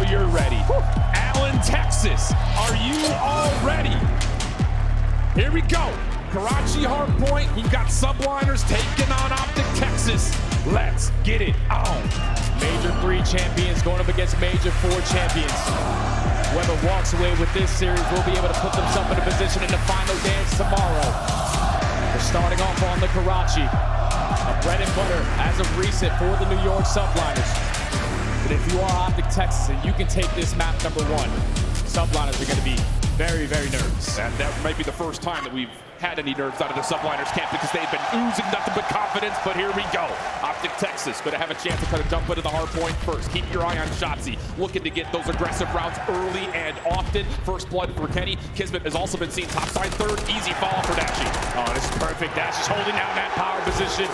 you're ready. Allen, Texas, are you all ready? Here we go. Karachi hardpoint. We've got subliners taking on Optic Texas. Let's get it on. Major 3 champions going up against Major 4 champions. Whoever walks away with this series will be able to put themselves in a position in the final dance tomorrow. We're starting off on the Karachi. A bread and butter as of recent for the New York subliners. But if you are Optic Texas and you can take this map number 1, subliners are going to be very, very nervous. And that might be the first time that we've had any nerves out of the subliners camp because they've been oozing nothing but confidence, but here we go. Optic Texas going to have a chance to kind of jump into the hard point first. Keep your eye on Shotzi, looking to get those aggressive routes early and often. First blood for Kenny. Kismet has also been seen topside third. Easy follow for Dashi. Oh, this is perfect. Dash is holding down that power position.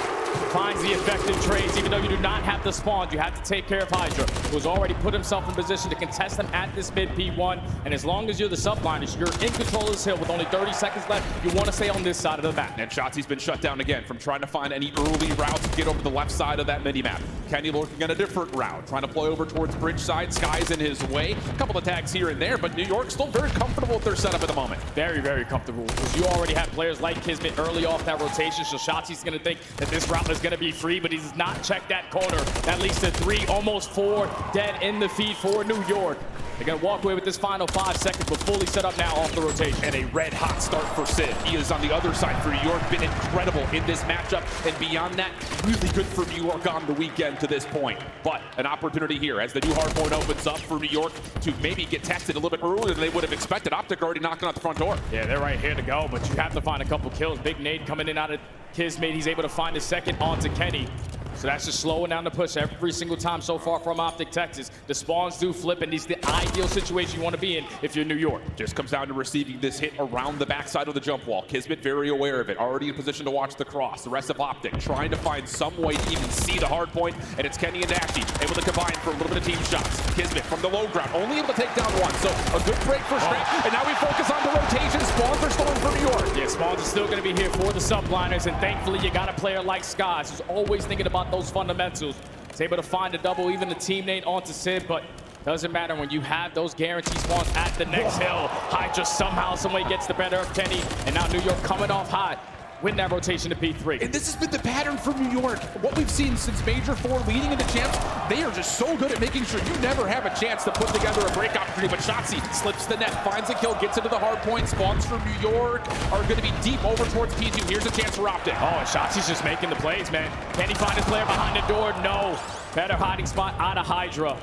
Finds the effective trades. Even though you do not have the spawns, you have to take care of Hydra, who has already put himself in position to contest them at this mid P1. And as long as you're the subliners, you're in control of this hill with only 30 seconds left. You want to stay on this side of the map. And Shotzi's been shut down again from trying to find any early routes to get over the left side of that mini-map. Kenny looking at a different route, trying to play over towards bridge side. Sky's in his way. A couple of tags here and there, but New York still very comfortable with their setup at the moment. Very, very comfortable, because you already have players like Kismet early off that rotation, so Shotzi's going to think that this route is going to be free, but he does not check that corner. That leads to 3, almost 4 dead in the feed for New York. They're going to walk away with this final 5 seconds, but fully set up now off the rotation. And a red hot start for Sid. He is on the other side for New York. Been incredible in this matchup. And beyond that, really good for New York on the weekend to this point. But an opportunity here as the new hardpoint opens up for New York to maybe get tested a little bit earlier than they would have expected. Optic already knocking on the front door. Yeah, they're right here to go, but you have to find a couple kills. Big nade coming in out of Kismet. He's able to find a second onto Kenny. So that's just slowing down the push every single time so far from Optic Texas. The spawns do flip, and it's the ideal situation you want to be in if you're New York. Just comes down to receiving this hit around the backside of the jump wall. Kismet very aware of it, already in position to watch the cross. The rest of Optic trying to find some way to even see the hard point, and it's Kenny and Dashi able to combine for a little bit of team shots. Kismet from the low ground, only able to take down 1, so a good break for Scrap, and now we focus on the rotation. Spawns are stolen for New York. Yeah, spawns are still going to be here for the subliners, and thankfully you got a player like Skies who's always thinking about those fundamentals. He's able to find a double, even the team nade onto Sid, but doesn't matter when you have those guaranteed spawns at the next hill. Hydra somehow, some way gets the better of Kenny, and now New York coming off hot. Win that rotation to P3. And this has been the pattern for New York. What we've seen since Major 4 leading into champs, they are just so good at making sure you never have a chance to put together a break opportunity. But Shotzi slips the net, finds a kill, gets into the hard point. Spawns for New York are going to be deep over towards P2. Here's a chance for Optic. Oh, and Shotzi's just making the plays, man. Can he find his player behind the door? No. Better hiding spot out of Hydra.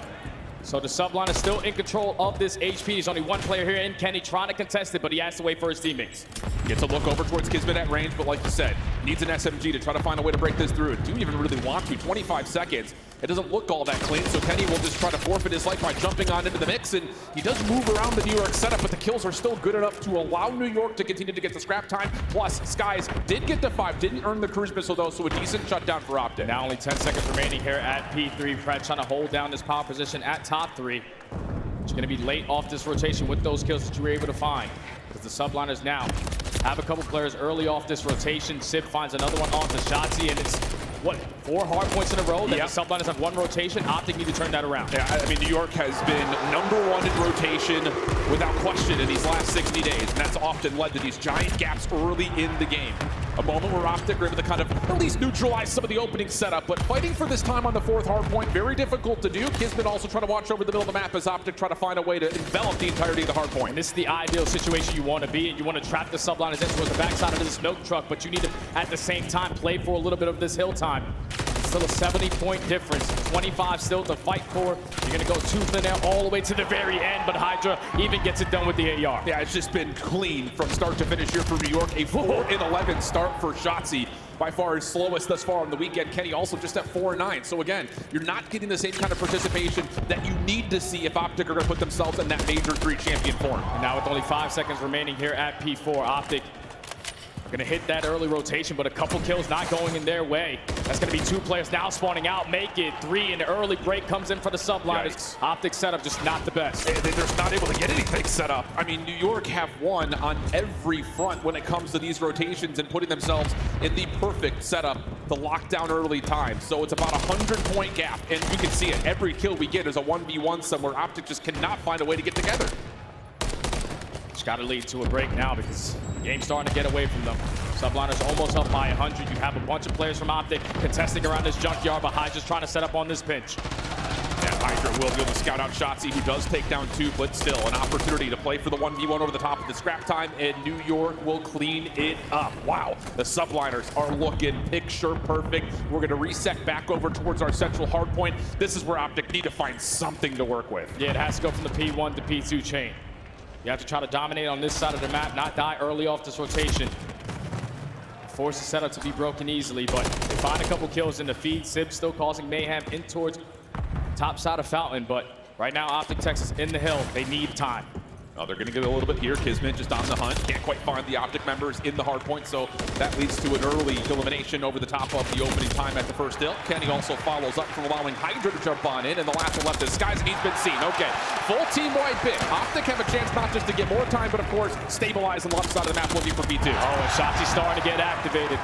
So the subline is still in control of this HP. There's only 1 player here in Kenny trying to contest it, but he has to wait for his teammates. Gets a look over towards Kismet at range, but like you said, needs an SMG to try to find a way to break this through. Do even really want to. 25 seconds. It doesn't look all that clean, so Kenny will just try to forfeit his life by jumping on into the mix, and he does move around the New York setup, but the kills are still good enough to allow New York to continue to get the scrap time. Plus, Skies did get to 5, didn't earn the cruise missile though, so a decent shutdown for Optic. Now only 10 seconds remaining here at P3. Fred trying to hold down this power position at top 3. It's going to be late off this rotation with those kills that you were able to find, because the subliners now have a couple players early off this rotation. Sib finds another one onto Shotzi, and it's, what, 4 hard points in a row that the subliners have 1 rotation. Optic need to turn that around. Yeah, I mean, New York has been #1 in rotation without question in these last 60 days, and that's often led to these giant gaps early in the game. A moment where Optic are able to kind of at least neutralize some of the opening setup, but fighting for this time on the 4th hard point, very difficult to do. Kismet also trying to watch over the middle of the map as Optic try to find a way to envelop the entirety of the hard point. And this is the ideal situation you want to be in. You want to trap the subliners in towards the backside of this milk truck, but you need to, at the same time, play for a little bit of this hill time. Still a 70-point difference. 25 still to fight for. You're going to go tooth and nail all the way to the very end, but Hydra even gets it done with the AR. Yeah, it's just been clean from start to finish here for New York. A 4-11 start for Shotzi. By far his slowest thus far on the weekend. Kenny also just at 4-9. So again, you're not getting the same kind of participation that you need to see if Optic are going to put themselves in that Major 3 champion form. And now with only 5 seconds remaining here at P4, Optic Gonna hit that early rotation, but a couple kills not going in their way. That's gonna be 2 players now spawning out, make it 3, and the early break comes in for the subliners. Yikes. Optic setup just not the best. They're just not able to get anything set up. I mean, New York have won on every front when it comes to these rotations and putting themselves in the perfect setup to lock down early time. So it's about a 100-point gap, and you can see it. Every kill we get is a 1v1 somewhere. Optic just cannot find a way to get together. It's got to lead to a break now because the game's starting to get away from them. Subliners almost up by 100. You have a bunch of players from Optic contesting around this junkyard, but Hydra's trying to set up on this pinch. Yeah, Hydra will be able to scout out Shotzzy, who does take down 2, but still an opportunity to play for the 1v1 over the top of the scrap time, and New York will clean it up. Wow, the subliners are looking picture perfect. We're going to reset back over towards our central hard point. This is where Optic need to find something to work with. Yeah, it has to go from the P1 to P2 chain. You have to try to dominate on this side of the map, not die early off this rotation. Force the setup to be broken easily, but they find a couple kills in the feed. Sib still causing mayhem in towards top side of Fountain, but right now Optic Texas in the hill. They need time. Oh, they're going to get a little bit here. Kismet just on the hunt. Can't quite find the Optic members in the hard point, so that leads to an early elimination over the top of the opening time at the first hill. Kenny also follows up from allowing Hydra to jump on in, and the last one left is Skies, and he's been seen. Okay, full team-wide pick. Optic have a chance not just to get more time, but of course, stabilize on the left side of the map looking for P2. Oh, and Shotzzy's starting to get activated.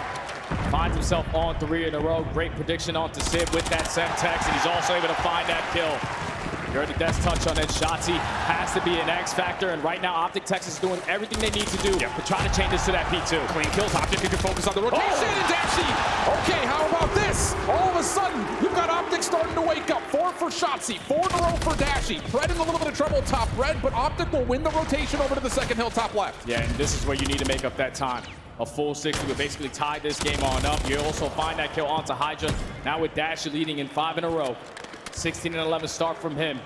Finds himself on 3 in a row. Great prediction onto Sib with that Semtex, and he's also able to find that kill. You heard the death touch on it. Shotzzy has to be an X factor, and right now Optic Texas is doing everything they need to do to try to change this to that P2. Clean kills. Optic can focus on the rotation, and Dashy. Okay, how about this? All of a sudden, you've got Optic starting to wake up. 4 for Shotzzy, 4 in a row for Dashy. Pred in a little bit of trouble top red, but Optic will win the rotation over to the second hill top left. Yeah, and this is where you need to make up that time. A full 60 would basically tie this game on up. You also find that kill onto Hydra. Now with Dashy leading in 5 in a row. 16 and 11 start from him.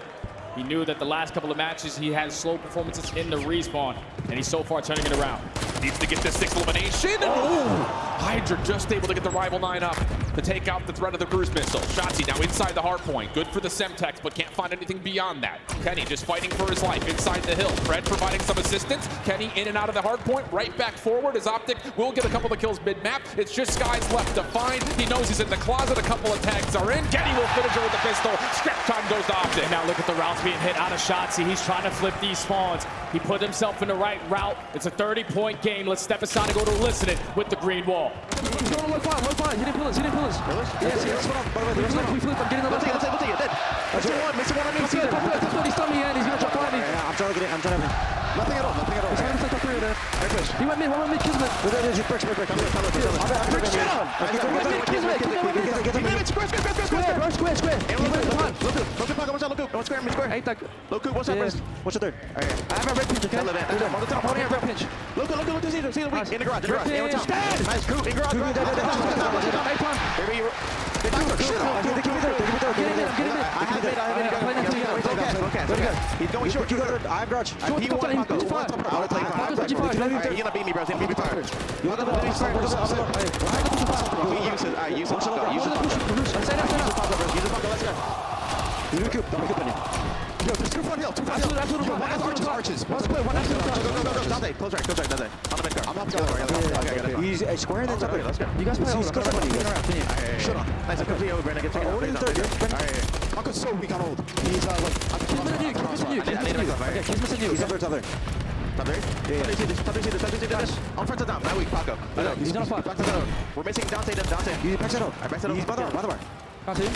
He knew that the last couple of matches he had slow performances in the respawn, and he's so far turning it around. Needs to get this 6th elimination, and Hydra just able to get the rival 9 up to take out the threat of the cruise missile. Shotzzy now inside the hard point. Good for the Semtex, but can't find anything beyond that. Kenny just fighting for his life inside the hill. Fred providing some assistance. Kenny in and out of the hard point, right back forward as Optic will get a couple of kills mid-map. It's just Skies left to find. He knows he's in the closet. A couple of tags are in. Kenny will finish it with the pistol. Scrap time goes to Optic. And now look at the routes being hit out of Shotzzy. He's trying to flip these spawns. He put himself in the right route. It's a 30-point game. Let's step aside and go to listen it with the green wall. Look fine. He didn't pull us. Yes, we flip. I'm getting the left. Let's take it. That's one. Makes it one on me. That's what he's telling me, and he's gonna jump on me. I'm trying to get it. Nothing at all. He's trying to take the 3 there. He went mid. Kismet. Break. Square. Ain't that good? What's your third? I have a red pinch, okay? On the top, holding a red pinch. Look, see the weak. In the garage. Stand! Nice, crew, in garage. Baby, he's going short. I have garage. He won Paco. He's gonna beat me, bro. He's gonna beat me fire. Use it. Let's go. Yo, there's 2 front hill. One arches. One split. Dante, close right. Dante. On the mid car. I'm up the other way. He's square and then top. Let's go. You guys play over. Shut on. Nice. I can play over. Brandon, get taken out. Paco's so weak on hold. He's Kismet's in you. He's up there. Top there? Yeah. See this. On front to down. Not weak, Paco. He's gonna fuck. Back to the road. We're missing Dante. He backs it up. He's by the bar. Got him.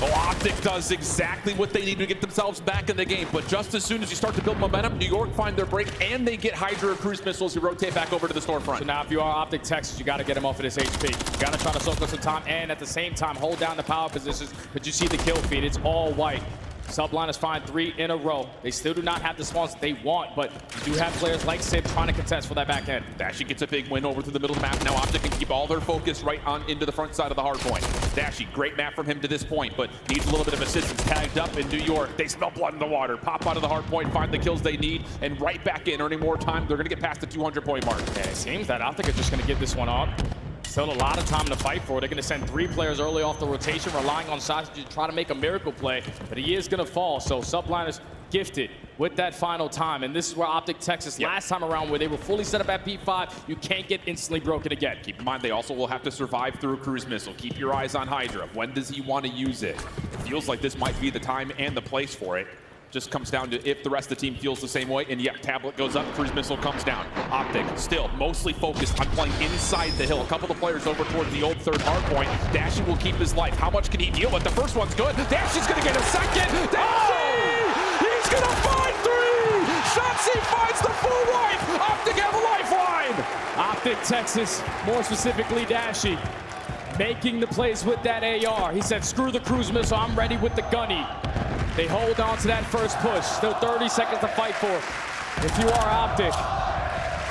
Oh, Optic does exactly what they need to get themselves back in the game, but just as soon as you start to build momentum, New York find their break, and they get Hydra cruise missiles who rotate back over to the storefront. So now if you are Optic Texas, you got to get him off of this HP. You got to try to soak up some time, and at the same time, hold down the power positions, but you see the kill feed. It's all white. Subliners find 3 in a row. They still do not have the spawns that they want, but you do have players like Sib trying to contest for that back end. Dashy gets a big win over to the middle of the map. Now Optic can keep all their focus right on into the front side of the hard point. Dashy, great map from him to this point, but needs a little bit of assistance. Tagged up in New York. They smell blood in the water. Pop out of the hard point, find the kills they need, and right back in, earning more time. They're going to get past the 200-point mark. Yeah, it seems that Optic are just going to give this one up. Still a lot of time to fight for. They're going to send 3 players early off the rotation, relying on Sausage to try to make a miracle play, but he is going to fall. So Subliners gifted with that final time. And this is where Optic Texas, last time around, where they were fully set up at P5, you can't get instantly broken again. Keep in mind, they also will have to survive through a cruise missile. Keep your eyes on Hydra. When does he want to use it? It feels like this might be the time and the place for it. Just comes down to if the rest of the team feels the same way. And yep, tablet goes up, cruise missile comes down. Optic still mostly focused on playing inside the hill. A couple of players over towards the old third hard point. Dashy will keep his life. How much can he deal with? The first one's good. Dashy's gonna get a second. Dashy! He's gonna find three! Shotzzy finds the full life! Optic have a lifeline! Optic Texas, more specifically Dashy, making the plays with that AR. He said, screw the cruise missile, I'm ready with the gunny. They hold on to that first push. Still 30 seconds to fight for. If you are Optic,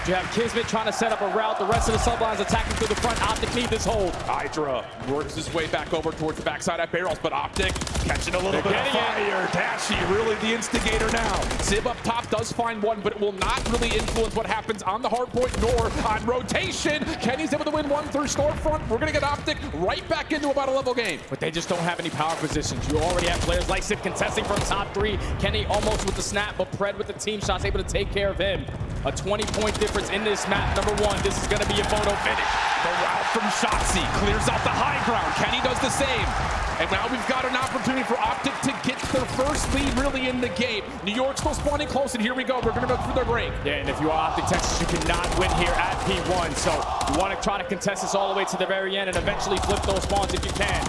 you have Kismet trying to set up a route. The rest of the sublines attacking through the front. Optic need this hold. Hydra works his way back over towards the backside at barrels, but Optic catching a little bit of fire. Dashy really the instigator now. Zib up top does find one, but it will not really influence what happens on the hard point nor on rotation. Kenny's able to win one through storefront. We're going to get Optic right back into about a level game. But they just don't have any power positions. You already have players like Zib contesting from top three. Kenny almost with the snap, but Pred with the team shots able to take care of him. A 20-point difference in this map. Number one, this is going to be a photo finish. The route from Shotzzy clears out the high ground. Kenny does the same. And now we've got an opportunity for Optic to get their first lead really in the game. New York's still spawning close, and here we go. We're going to go through their break. Yeah, and if you are Optic Texas, you cannot win here at P1. So you want to try to contest this all the way to the very end and eventually flip those spawns if you can.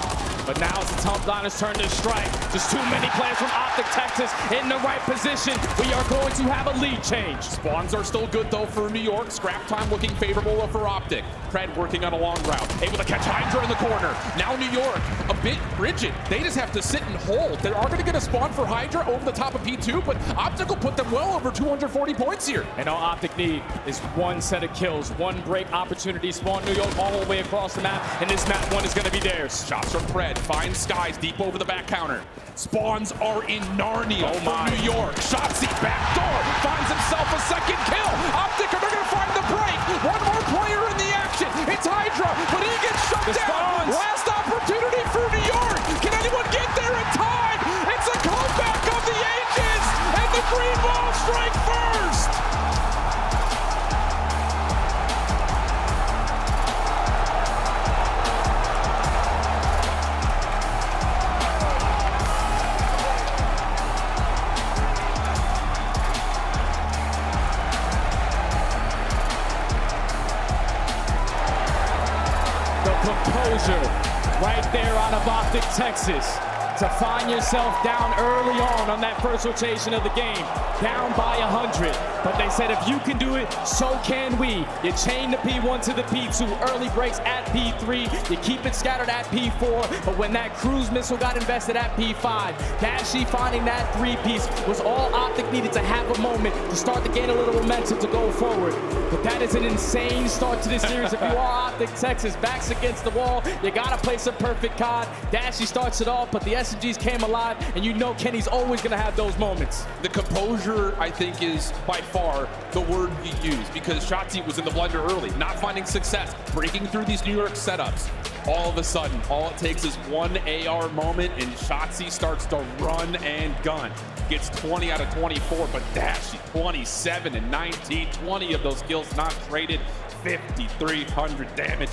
But now it's the Tumbliners' turn to strike. Just too many players from Optic Texas in the right position. We are going to have a lead change. Spawns are still good, though, for New York. Scrap time looking favorable for Optic. Pred working on a long route. Able to catch Hydra in the corner. Now New York, a bit rigid. They just have to sit and hold. They are going to get a spawn for Hydra over the top of P2, but Optic will put them well over 240 points here. And all Optic need is one set of kills, one break opportunity. Spawn New York all the way across the map, and this map one is going to be theirs. Shots from Pred. Finds Skies deep over the back counter. Spawns are in Narnia for New York. Shotzzy back door. Finds himself a second kill. Optic are going to find the break. One more player in the action. It's Hydra, but he gets shut down. Last opportunity for New York. Can anyone get there in time? It's a comeback of the ages, and the green ball strike first. Composure right there out of Optic Texas to find yourself down early on that first rotation of the game, down by 100. But they said if you can do it, so can we. You chain the P1 to the P2, early breaks at P3, you keep it scattered at P4, but when that cruise missile got invested at P5, Dashy finding that three-piece was all Optic needed to have a moment to start to gain a little momentum to go forward. But that is an insane start to this series. If you are Optic Texas, backs against the wall, you gotta play some perfect COD. Dashy starts it off, but the SMGs came alive, and you know Kenny's always gonna have those moments. The composure, I think, is by far the word you use, because Shotzzy was in the blender early, not finding success, breaking through these New York setups. All of a sudden, all it takes is one AR moment, and Shotzzy starts to run and gun. Gets 20 out of 24, but Dashy 27 and 19, 20 of those kills not traded, 5,300 damage.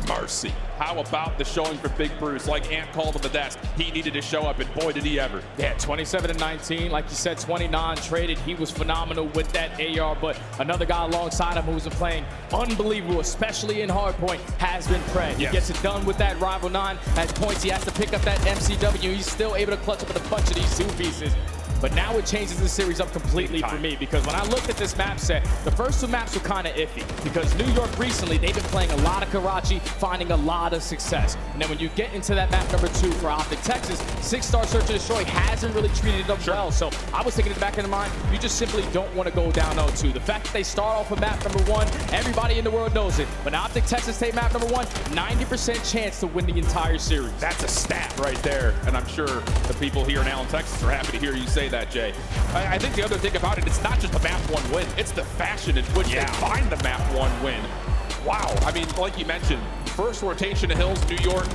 Mercy. How about the showing for Big Bruce? Like Ant called on the desk, he needed to show up, and boy, did he ever. Yeah, 27 and 19, like you said, 29 traded. He was phenomenal with that AR, but another guy alongside him who's been playing unbelievable, especially in hardpoint, has been Pred. He gets it done with that Rival 9 at points. He has to pick up that MCW. He's still able to clutch up with a bunch of these two pieces. But now it changes the series up completely for me, because when I looked at this map set, the first two maps were kind of iffy, because New York recently, they've been playing a lot of Karachi, finding a lot of success. And then when you get into that map number 2 for Optic Texas, 6-star Search and Destroy hasn't really treated them well. So I was thinking in the back of the mind, you just simply don't want to go down 0-2. The fact that they start off with map number 1, everybody in the world knows it. When Optic Texas take map number 1, 90% chance to win the entire series. That's a stat right there, and I'm sure the people here in Allen, Texas are happy to hear you say that, Jay. I think the other thing about it, it's not just the map 1 win, it's the fashion in which they find the map 1 win. Wow, I mean, like you mentioned, first rotation of Hills, New York,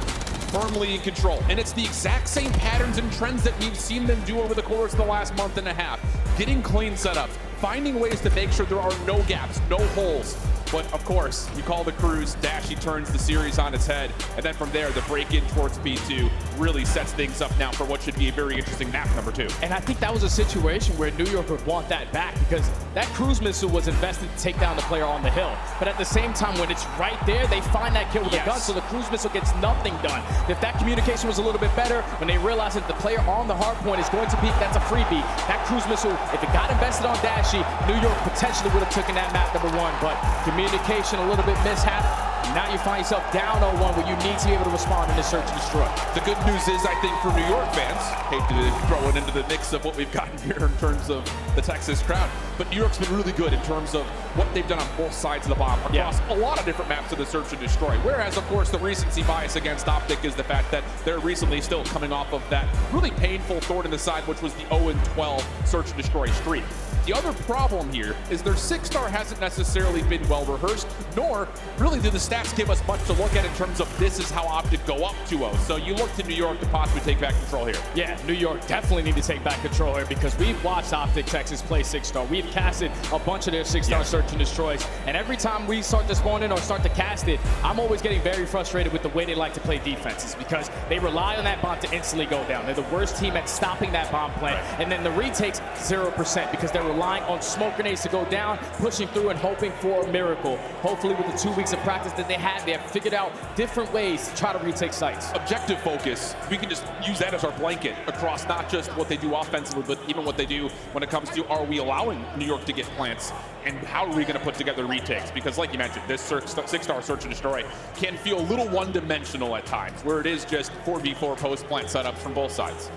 firmly in control. And it's the exact same patterns and trends that we've seen them do over the course of the last month and a half. Getting clean setups, finding ways to make sure there are no gaps, no holes. But of course, you call the cruise, Dashy turns the series on its head, and then from there, the break-in towards P2 really sets things up now for what should be a very interesting map number 2. And I think that was a situation where New York would want that back, because that cruise missile was invested to take down the player on the hill. But at the same time, when it's right there, they find that kill with a gun, so the cruise missile gets nothing done. If that communication was a little bit better, when they realize that the player on the hard point is going to peek, that's a freebie. That cruise missile, if it got invested on Dashy, New York potentially would have taken that map number 1, but communication a little bit mishap. Now you find yourself down 0-1 where you need to be able to respond in the search and destroy. The good news is, I think, for New York fans, hate to throw it into the mix of what we've gotten here in terms of the Texas crowd, but New York's been really good in terms of what they've done on both sides of the bomb across a lot of different maps of the search and destroy. Whereas, of course, the recency bias against Optic is the fact that they're recently still coming off of that really painful thorn in the side, which was the 0-12 search and destroy streak. The other problem here is their 6-star hasn't necessarily been well rehearsed, nor really do the stats give us much to look at in terms of this is how Optic go up 2-0. So you look to New York to possibly take back control here. Yeah, New York definitely need to take back control here, because we've watched Optic Texas play 6-star. We've casted a bunch of their 6-star search and destroys, and every time we start to spawn in or start to cast it, I'm always getting very frustrated with the way they like to play defenses, because they rely on that bomb to instantly go down. They're the worst team at stopping that bomb play, and then the retakes 0% because they're relying on smoke grenades to go down, pushing through and hoping for a miracle. Hopefully with the 2 weeks of practice that they have figured out different ways to try to retake sites. Objective focus, we can just use that as our blanket across not just what they do offensively, but even what they do when it comes to, are we allowing New York to get plants, and how are we going to put together retakes? Because like you mentioned, this 6-star search and destroy can feel a little one-dimensional at times, where it is just 4v4 post-plant setups from both sides.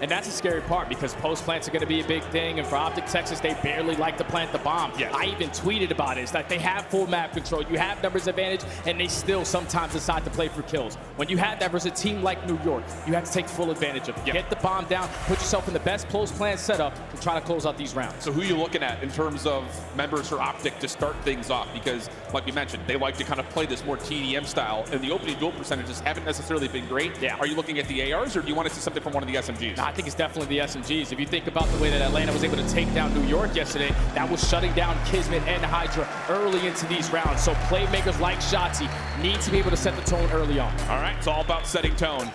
And that's a scary part, because post plants are going to be a big thing, and for Optic Texas, they barely like to plant the bomb. I even tweeted about it. It's like they have full map control, you have numbers advantage, and they still sometimes decide to play for kills. When you have that versus a team like New York, you have to take full advantage of it. Get the bomb down, put yourself in the best post plant setup to try to close out these rounds. So who are you looking at in terms of members for Optic to start things off? Because like we mentioned, they like to kind of play this more TDM style, and the opening duel percentages haven't necessarily been great. Are you looking at the ARs, or do you want to see something from one of the SMGs? I think it's definitely the SMGs. If you think about the way that Atlanta was able to take down New York yesterday, that was shutting down Kismet and Hydra early into these rounds. So playmakers like Shotzi need to be able to set the tone early on. All right, it's all about setting tone.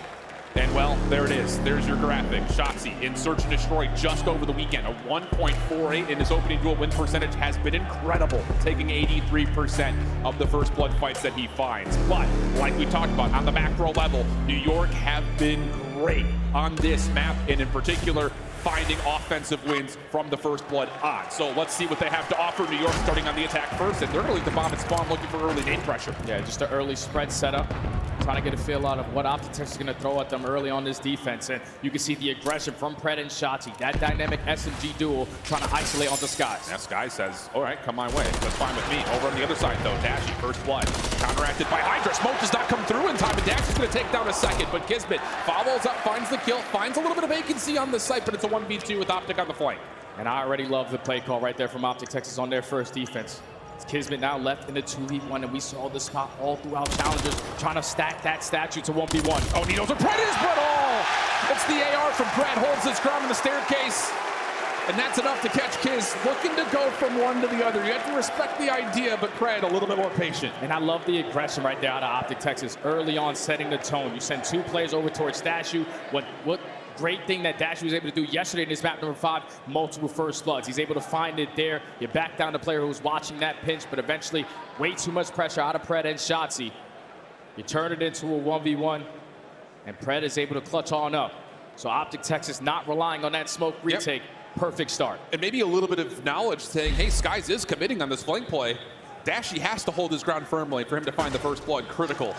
And well, there it is. There's your graphic. Shotzi in search and destroy just over the weekend. A 1.48 in his opening duel win percentage has been incredible, taking 83% of the first blood fights that he finds. But like we talked about on the macro level, New York have been great on this map, and in particular, finding offensive wins from the first blood on. So let's see what they have to offer. New York starting on the attack first, and they're going to leave the bomb and spawn looking for early nade pressure. Yeah, just an early spread setup. Trying to get a feel out of what Optic Texas is going to throw at them early on this defense. And you can see the aggression from Pred and Shotzi. That dynamic SMG duel trying to isolate onto Skies. Now Sky says, all right, come my way. That's fine with me. Over on the other side, though, Dashy, first blood. Counteracted by Hydra. Smoke does not come through in time, and Dashy's going to take down a second. But Kismet follows up, finds the kill, finds a little bit of vacancy on the site, but it's a 1v2 with Optic on the flank. And I already love the play call right there from Optic Texas on their first defense. Kismet now left in the 2v1, and we saw the spot all throughout challenges, trying to stack that statue to 1v1. Oh, he knows where Pred is, but it's the AR from Pred, holds his ground in the staircase, and that's enough to catch Kiz, looking to go from one to the other. You have to respect the idea, but Pred a little bit more patient. And I love the aggression right there out of Optic Texas, early on setting the tone. You send 2 players over towards statue. What great thing that Dashy was able to do yesterday in his map number 5, multiple first bloods. He's able to find it there. You back down the player who was watching that pinch, but eventually way too much pressure out of Pred and Shotzi. You turn it into a 1v1, and Pred is able to clutch on up. So Optic Texas not relying on that smoke retake. Perfect start. And maybe a little bit of knowledge saying, hey, Skies is committing on this flank play. Dashy has to hold his ground firmly for him to find the first blood. Critical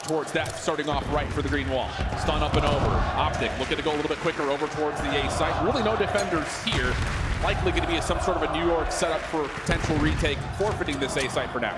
towards that, starting off right for the green wall. Stun up and over. Optic looking to go a little bit quicker over towards the A site. Really no defenders here. Likely going to be some sort of a New York setup for potential retake, forfeiting this A site for now.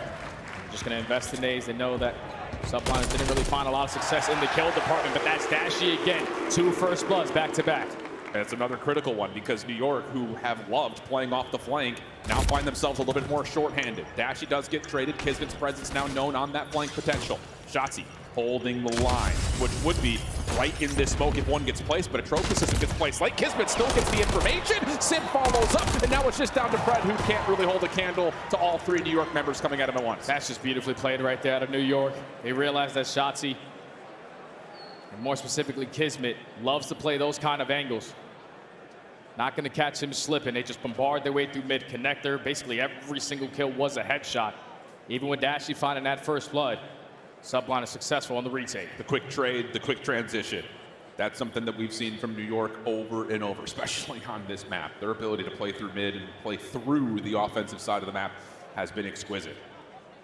Just going to invest in A's. They know that Subliners didn't really find a lot of success in the kill department, but that's Dashy again. 2 first bloods back to back. And it's another critical one, because New York, who have loved playing off the flank, now find themselves a little bit more shorthanded. Dashy does get traded. Kismet's presence now known on that flank potential. Shotzi holding the line, which would be right in this smoke if one gets placed, but a trophy system gets placed. Like Kismet still gets the information. Sim follows up, and now it's just down to Fred, who can't really hold a candle to all three New York members coming at him at once. That's just beautifully played right there out of New York. They realize that Shotzi, and more specifically Kismet, loves to play those kind of angles. Not going to catch him slipping. They just bombard their way through mid-connector. Basically every single kill was a headshot. Even with Dashy finding that first blood, Sublime is successful on the retake. The quick trade, the quick transition. That's something that we've seen from New York over and over, especially on this map. Their ability to play through mid and play through the offensive side of the map has been exquisite.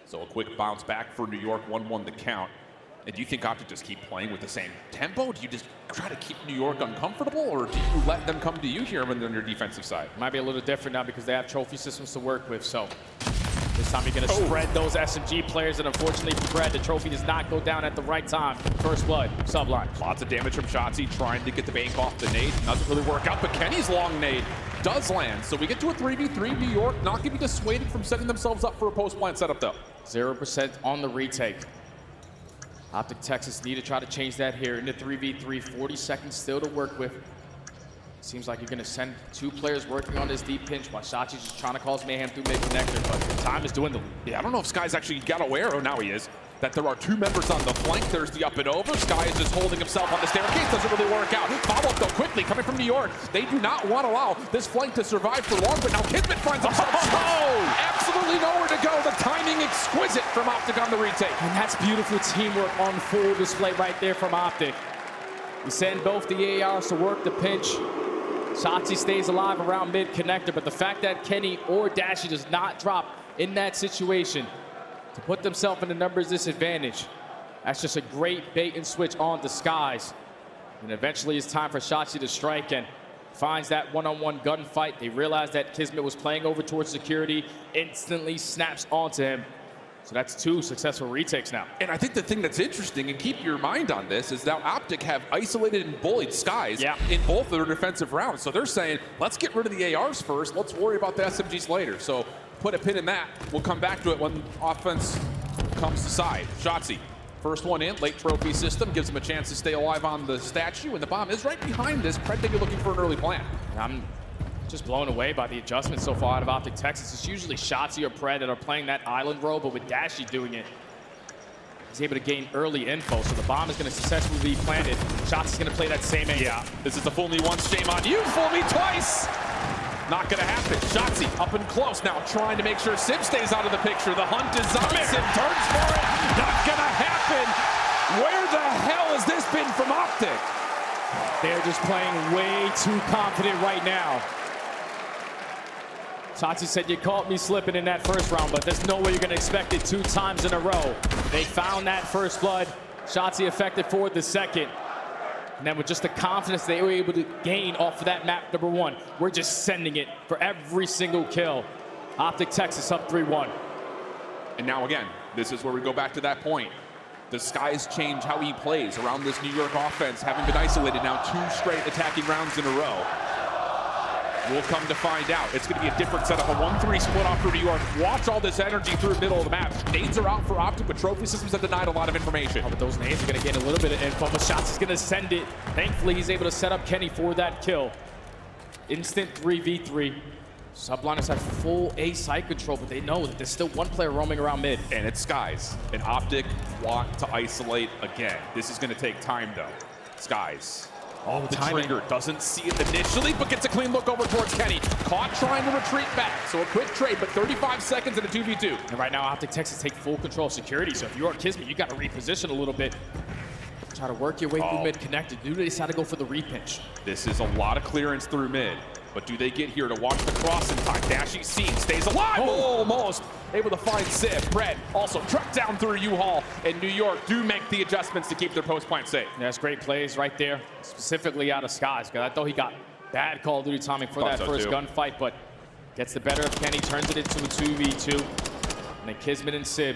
So a quick bounce back for New York, 1-1 the count. And do you think Optic just keep playing with the same tempo? Do you just try to keep New York uncomfortable, or do you let them come to you here when they're on your defensive side? Might be a little different now because they have trophy systems to work with, so this time you're going to spread those SMG players, and unfortunately for Fred, the trophy does not go down at the right time. First blood, Sublime. Lots of damage from Shotzi trying to get the bank off the nade. Doesn't really work out, but Kenny's long nade does land. So we get to a 3v3. New York not going to be dissuaded from setting themselves up for a post-plant setup, though. 0% on the retake. Optic Texas need to try to change that here into 3v3. 40 seconds still to work with. Seems like you're going to send two players working on this deep pinch while Shachi's just trying to cause mayhem through mid-connector, but the time is dwindling. Yeah, I don't know if Sky's actually got aware, oh, now he is, that there are two members on the flank. There's the up and over. Sky is just holding himself on the staircase. Doesn't really work out. Follow-up, though, quickly, coming from New York. They do not want to allow this flank to survive for long, but now Kismet finds himself. Absolutely nowhere to go. The timing exquisite from Optic on the retake. And that's beautiful teamwork on full display right there from Optic. We send both the ARs to work the pinch. Shotzi stays alive around mid-connector, but the fact that Kenny or Dashy does not drop in that situation to put themselves in a numbers disadvantage, that's just a great bait and switch on to Skies. And eventually it's time for Shotzi to strike and finds that one-on-one gunfight. They realize that Kismet was playing over towards security, instantly snaps onto him. So that's two successful retakes now. And I think the thing that's interesting, and keep your mind on this, is now Optic have isolated and bullied Skies in both of their defensive rounds. So they're saying, let's get rid of the ARs first. Let's worry about the SMGs later. So put a pin in that. We'll come back to it when offense comes to side. Shotzi, first one in, late trophy system, gives him a chance to stay alive on the statue, and the bomb is right behind this. Pred, you're looking for an early plant. I'm just blown away by the adjustments so far out of Optic Texas. It's usually Shotzi or Pred that are playing that island role, but with Dashy doing it, he's able to gain early info. So the bomb is going to successfully be planted. Shotzi's going to play that same angle. Yeah, this is the fool me once, shame on you. Fool me twice. Not going to happen. Shotzi up and close now, trying to make sure Sim stays out of the picture. The hunt is on. Sim turns for it. Not going to happen. Where the hell has this been from Optic? They're just playing way too confident right now. Shotzi said, you caught me slipping in that first round, but there's no way you're going to expect it 2 times in a row. They found that first blood. Shotzi effective for the second. And then with just the confidence they were able to gain off of that map number 1, we're just sending it for every single kill. Optic Texas up 3-1. And now again, this is where we go back to that point. The Skies change how he plays around this New York offense, having been isolated now 2 straight attacking rounds in a row. We'll come to find out. It's going to be a different setup, a 1-3 split off for New York. Watch all this energy through the middle of the map. Nades are out for Optic, but trophy systems have denied a lot of information. Oh, but those nades are going to get a little bit of info, but Shotzi's going to send it. Thankfully, he's able to set up Kenny for that kill. Instant 3v3. Subliners have full A side control, but they know that there's still one player roaming around mid. And it's Skies. And Optic want to isolate again. This is going to take time, though. Skies. Oh, the trigger doesn't see it initially, but gets a clean look over towards Kenny. Caught trying to retreat back. So a quick trade, but 35 seconds in a 2v2. And right now, Optic Texas take full control of security. So if you're Kismet, you got to reposition a little bit. Try to work your way through mid connected. Do they decide to go for the repinch? This is a lot of clearance through mid. But do they get here to watch the cross in time? Dashy seen, stays alive, almost able to find Civ. Pred also trucked down through U-Haul, and New York do make the adjustments to keep their post plant safe. Yeah, that's great plays right there, specifically out of Skies. I thought he got bad Call of Duty timing for that first gunfight, but gets the better of Kenny, turns it into a 2v2. And then Kismet and Sib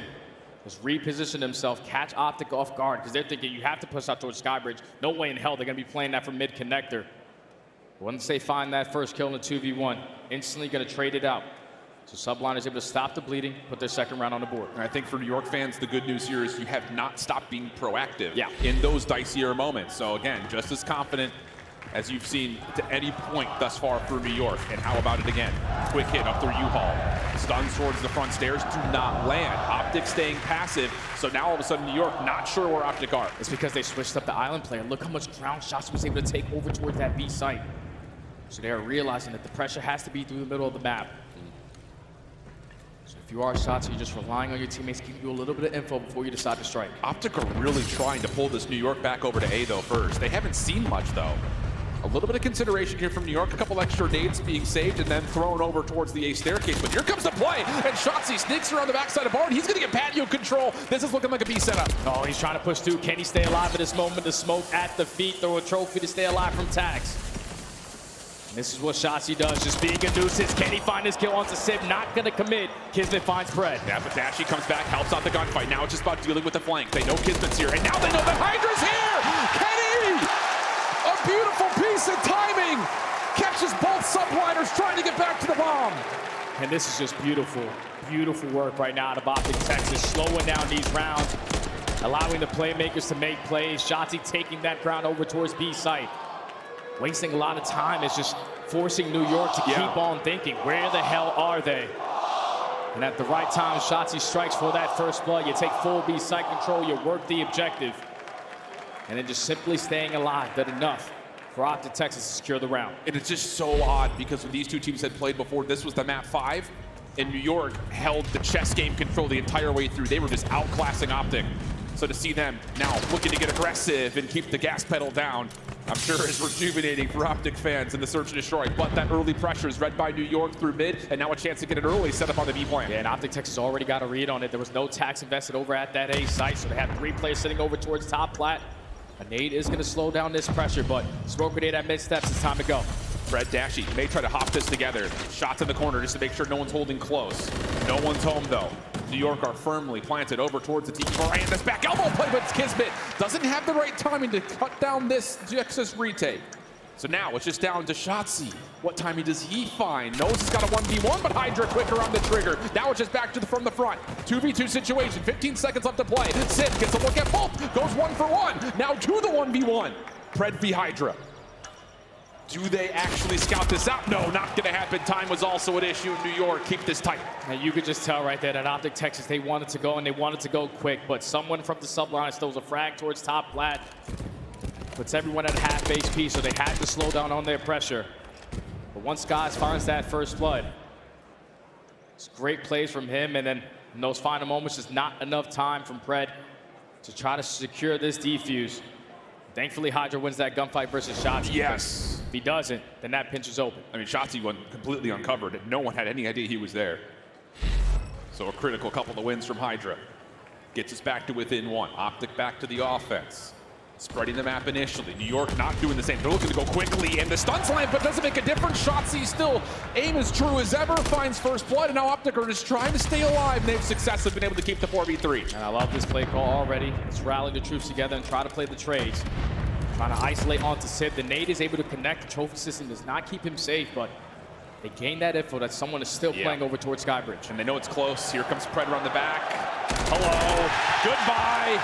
just reposition themselves, catch Optic off guard, because they're thinking you have to push out towards Skybridge. No way in hell they're going to be playing that from mid-connector. Once they find that first kill in the 2v1, instantly going to trade it out. So Subliner is able to stop the bleeding, put their second round on the board. And I think for New York fans, the good news here is you have not stopped being proactive Yeah. in those dicier moments. So again, just as confident as you've seen to any point thus far for New York. And how about it again? Quick hit up through U-Haul. Stuns towards the front stairs, do not land. Optic staying passive, so now all of a sudden New York not sure where Optic are. It's because they switched up the island play. Look how much ground shots was able to take over towards that B site. So they are realizing that the pressure has to be through the middle of the map. So if you are shots, you're just relying on your teammates giving you a little bit of info before you decide to strike. Optic are really trying to pull this New York back over to A though first. They haven't seen much though. A little bit of consideration here from New York, a couple extra nades being saved and then thrown over towards the A staircase. But here comes the play, and Shotzi sneaks around the backside of Bard. He's gonna get patio control. This is looking like a B setup. Oh, he's trying to push through. Can he stay alive at this moment? The smoke at the feet, throw a trophy to stay alive from tags. This is what Shotzi does, just being a nuisance. Can he find his kill onto Sib? Not gonna commit. Kismet finds Pred. Yeah, but Dashy comes back, helps out the gunfight. Now it's just about dealing with the flank. They know Kismet's here, and now they know that Hydra's here! Kenny! A beautiful piece of timing! Catches both subliners trying to get back to the bomb. And this is just beautiful, beautiful work right now out of Optic Texas, slowing down these rounds, allowing the playmakers to make plays. Shotzi taking that ground over towards B site. Wasting a lot of time is just forcing New York to keep on thinking, where the hell are they? And at the right time, Shotzi strikes for that first blood. You take full B site control, you work the objective. And then just simply staying alive, did enough for Optic Texas to secure the round. And it's just so odd because when these two teams had played before, this was the map 5, and New York held the chess game control the entire way through. They were just outclassing Optic. So to see them now looking to get aggressive and keep the gas pedal down, I'm sure is rejuvenating for Optic fans in the search and destroy. But that early pressure is read by New York through mid, and now a chance to get it early set up on the B plan. Yeah, and Optic Texas already got a read on it. There was no tax invested over at that A site, so they have 3 players sitting over towards top plat. A nade is going to slow down this pressure, but smoke grenade at mid steps, it's time to go. Fred Dashy may try to hop this together. Shots in the corner just to make sure no one's holding close. No one's home though. New York are firmly planted over towards the T4, and this back elbow play, but Kismet doesn't have the right timing to cut down this Texas retake. So now it's just down to Shotzi. What timing does he find? Knows he's got a 1v1, but Hydra quicker on the trigger. Now it's just back to from the front. 2v2 situation, 15 seconds left to play. Sid gets a look at both, goes 1 for 1. Now to the 1v1. Pred v Hydra. Do they actually scout this out? No, not gonna happen. Time was also an issue in New York. Keep this tight. And you could just tell right there that Optic Texas, they wanted to go and they wanted to go quick, but someone from the subline throws a frag towards top plat. Puts everyone at half HP, so they had to slow down on their pressure. But once Skies finds that first blood, it's great plays from him, and then in those final moments, just not enough time from Pred to try to secure this defuse. Thankfully, Hydra wins that gunfight versus Shotzi. Yes. If he doesn't, then that pinch is open. I mean, Shotzi went completely uncovered, and no one had any idea he was there. So a critical couple of wins from Hydra. Gets us back to within 1. Optic back to the offense. Spreading the map initially. New York not doing the same. They're looking to go quickly, and the stuns land, but doesn't make a difference. Shotzi still aim as true as ever, finds first blood, and now Optic are just trying to stay alive, and they've successfully been able to keep the 4v3. And I love this play call already. Let's rally the troops together and try to play the trades. Trying to isolate onto Sid. The nade is able to connect. The trophy system does not keep him safe, but they gain that info that someone is still playing over towards Skybridge. And they know it's close. Here comes Pred around the back. Hello. Goodbye.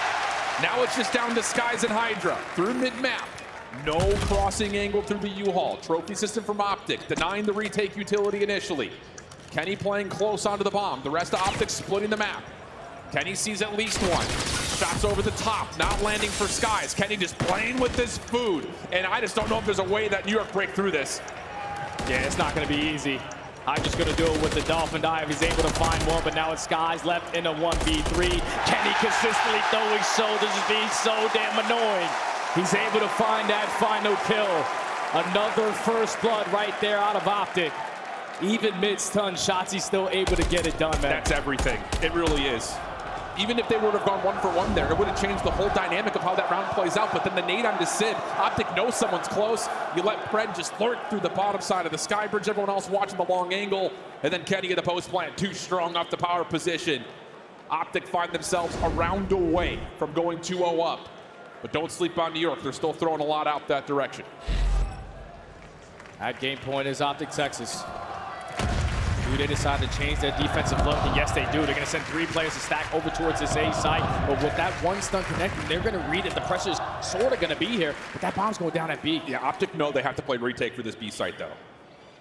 Now it's just down to Skies and Hydra through mid-map. No crossing angle through the U-Haul. Trophy system from Optic, denying the retake utility initially. Kenny playing close onto the bomb. The rest of Optic splitting the map. Kenny sees at least one. Shots over the top, not landing for Skies. Kenny just playing with this food. And I just don't know if there's a way that New York break through this. Yeah, it's not going to be easy. I'm just going to do it with the Dolphin Dive. He's able to find one, but now it's Skies left in a 1v3. Kenny consistently throwing shoulders is being so damn annoying. He's able to find that final kill. Another first blood right there out of Optic. Even mid-stun, Shotzi's still able to get it done, man. That's everything. It really is. Even if they would have gone 1 for 1 there, it would have changed the whole dynamic of how that round plays out. But then the nade onto Sid. Optic knows someone's close. You let Pred just lurk through the bottom side of the Skybridge. Everyone else watching the long angle. And then Kenny at the post plant, too strong off the power position. Optic find themselves a round away from going 2-0 up. But don't sleep on New York. They're still throwing a lot out that direction. At game point is Optic Texas. Do they decide to change their defensive look? And yes, they do. They're going to send 3 players to stack over towards this A site. But with that one stun connecting, they're going to read it. The pressure's sort of going to be here, but that bomb's going down at B. Yeah, Optic know they have to play retake for this B site, though.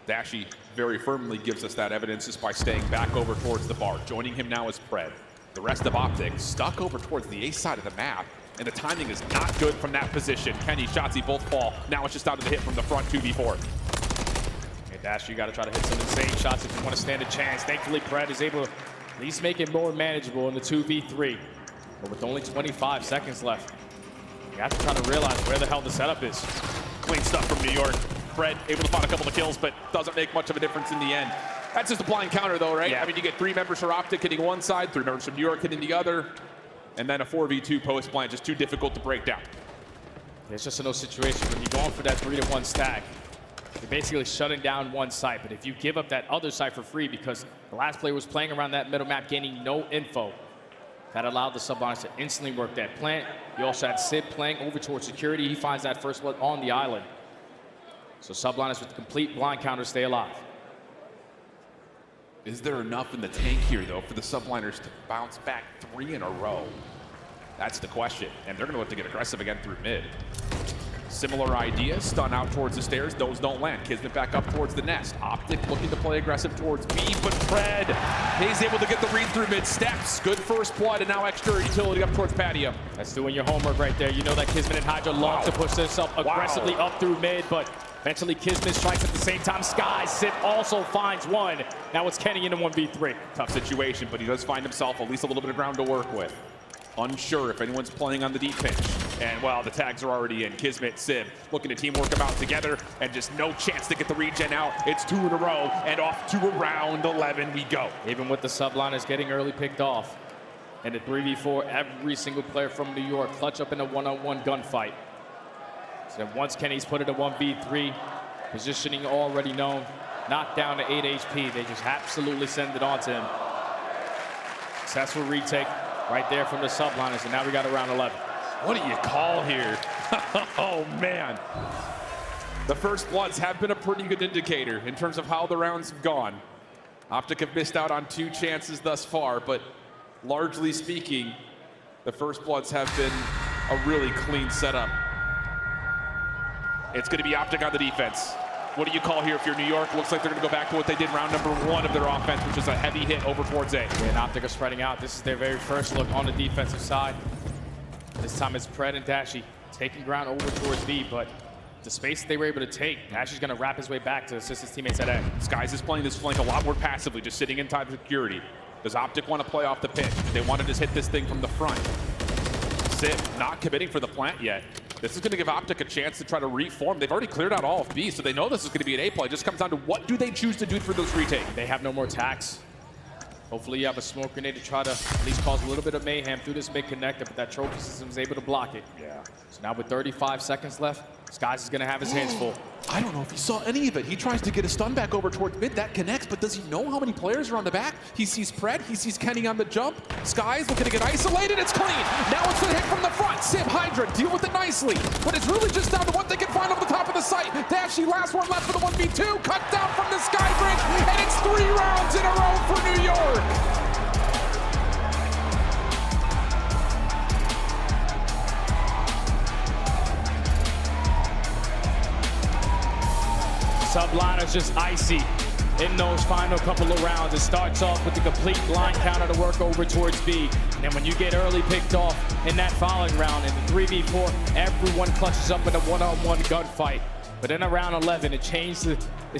Dashy very firmly gives us that evidence just by staying back over towards the bar. Joining him now is Pred. The rest of Optic stuck over towards the A side of the map, and the timing is not good from that position. Kenny, Shotzzy both fall. Now it's just down to the hit from the front 2v4. Dash, you got to try to hit some insane shots if you want to stand a chance. Thankfully, Pred is able to at least make it more manageable in the 2v3. But with only 25 seconds left, you have to try to realize where the hell the setup is. Clean stuff from New York. Pred able to find a couple of kills, but doesn't make much of a difference in the end. That's just a blind counter, though, right? Yeah. I mean, you get 3 members from Optic hitting one side, 3 members from New York hitting the other, and then a 4v2 post-blind, just too difficult to break down. It's just in those situations when you're going for that 3-to-1 stack, you're basically shutting down one site. But if you give up that other site for free because the last player was playing around that middle map gaining no info, that allowed the Subliners to instantly work that plant. You also had Sid playing over towards security. He finds that first blood on the island. So Subliners with the complete blind counter stay alive. Is there enough in the tank here, though, for the Subliners to bounce back 3 in a row? That's the question. And they're going to have to get aggressive again through mid. Similar idea, stun out towards the stairs, those don't land. Kismet back up towards the nest. Optic looking to play aggressive towards B, but Pred, he's able to get the read through mid steps. Good first blood, and now extra utility up towards patio. That's doing your homework right there. You know that Kismet and Hydra love to push themselves aggressively up through mid, but eventually Kismet strikes at the same time. Sky, Sip also finds one. Now it's Kenny in a 1v3. Tough situation, but he does find himself at least a little bit of ground to work with. Unsure if anyone's playing on the deep pinch. And, well, the tags are already in. Kismet, Sib looking to teamwork them out together, and just no chance to get the regen out. It's 2 in a row, and off to round 11 we go. Even with the Subliners getting early picked off, and the 3v4, every single player from New York clutch up in a one-on-one gunfight. So then once Kenny's put it a 1v3, positioning already known, knocked down to 8 HP. They just absolutely send it on to him. Successful retake right there from the Subliners, and now we got a round 11. What do you call here? Oh, man. The first bloods have been a pretty good indicator in terms of how the rounds have gone. Optic have missed out on 2 chances thus far, but largely speaking, the first bloods have been a really clean setup. It's going to be Optic on the defense. What do you call here if you're New York? Looks like they're going to go back to what they did round number 1 of their offense, which is a heavy hit over towards A. And Optic are spreading out. This is their very first look on the defensive side. This time it's Pred and Dashy taking ground over towards B, but the space that they were able to take, Dashy's going to wrap his way back to assist his teammates at A. Skies is playing this flank a lot more passively, just sitting inside security. Does Optic want to play off the pinch? They want to just hit this thing from the front. Sid not committing for the plant yet. This is going to give Optic a chance to try to reform. They've already cleared out all of B, so they know this is going to be an A play. It just comes down to what do they choose to do for those retakes. They have no more tax. Hopefully you have a smoke grenade to try to at least cause a little bit of mayhem through this mid connector, but that trophy system is able to block it. Yeah. So now with 35 seconds left, Skies is going to have his hands full. I don't know if he saw any of it. He tries to get a stun back over towards mid. That connects, but does he know how many players are on the back? He sees Pred. He sees Kenny on the jump. Skies looking to get isolated. It's clean. Now it's the hit from the front. Sim, Hydra, deal with it nicely. But it's really just down to what they can find over the top of the site. Dashy, last one left for the 1v2. Cut down from the Sky Bridge, and it's 3 rounds in a row for New York. Subliners just icy in those final couple of rounds. It starts off with the complete blind counter to work over towards B. And then when you get early picked off in that following round, in the 3v4, everyone clutches up in a one-on-one gunfight. But in around 11, it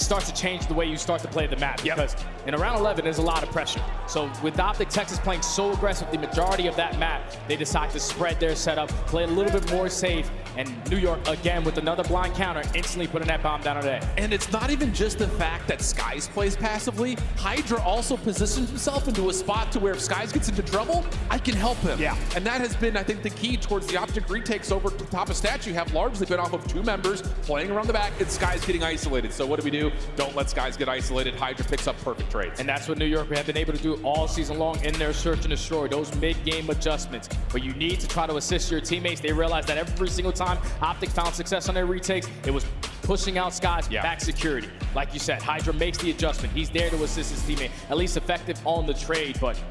starts to change the way you start to play the map. Because in around 11, there's a lot of pressure. So with Optic Texas playing so aggressive the majority of that map, they decide to spread their setup, play a little bit more safe, and New York, again, with another blind counter, instantly putting that bomb down today. And it's not even just the fact that Skies plays passively. Hydra also positions himself into a spot to where if Skies gets into trouble, I can help him. Yeah. And that has been, I think, the key towards the Optic retakes over the top of Statue have largely been off of 2 members playing around the back and Skies getting isolated. So what do? Don't let Skies get isolated. Hydra picks up perfect trades. And that's what New York have been able to do all season long in their search and destroy, those mid-game adjustments. But you need to try to assist your teammates. They realize that every single time Optic found success on their retakes, it was pushing out Sky's back security. Like you said, Hydra makes the adjustment. He's there to assist his teammate, at least effective on the trade. But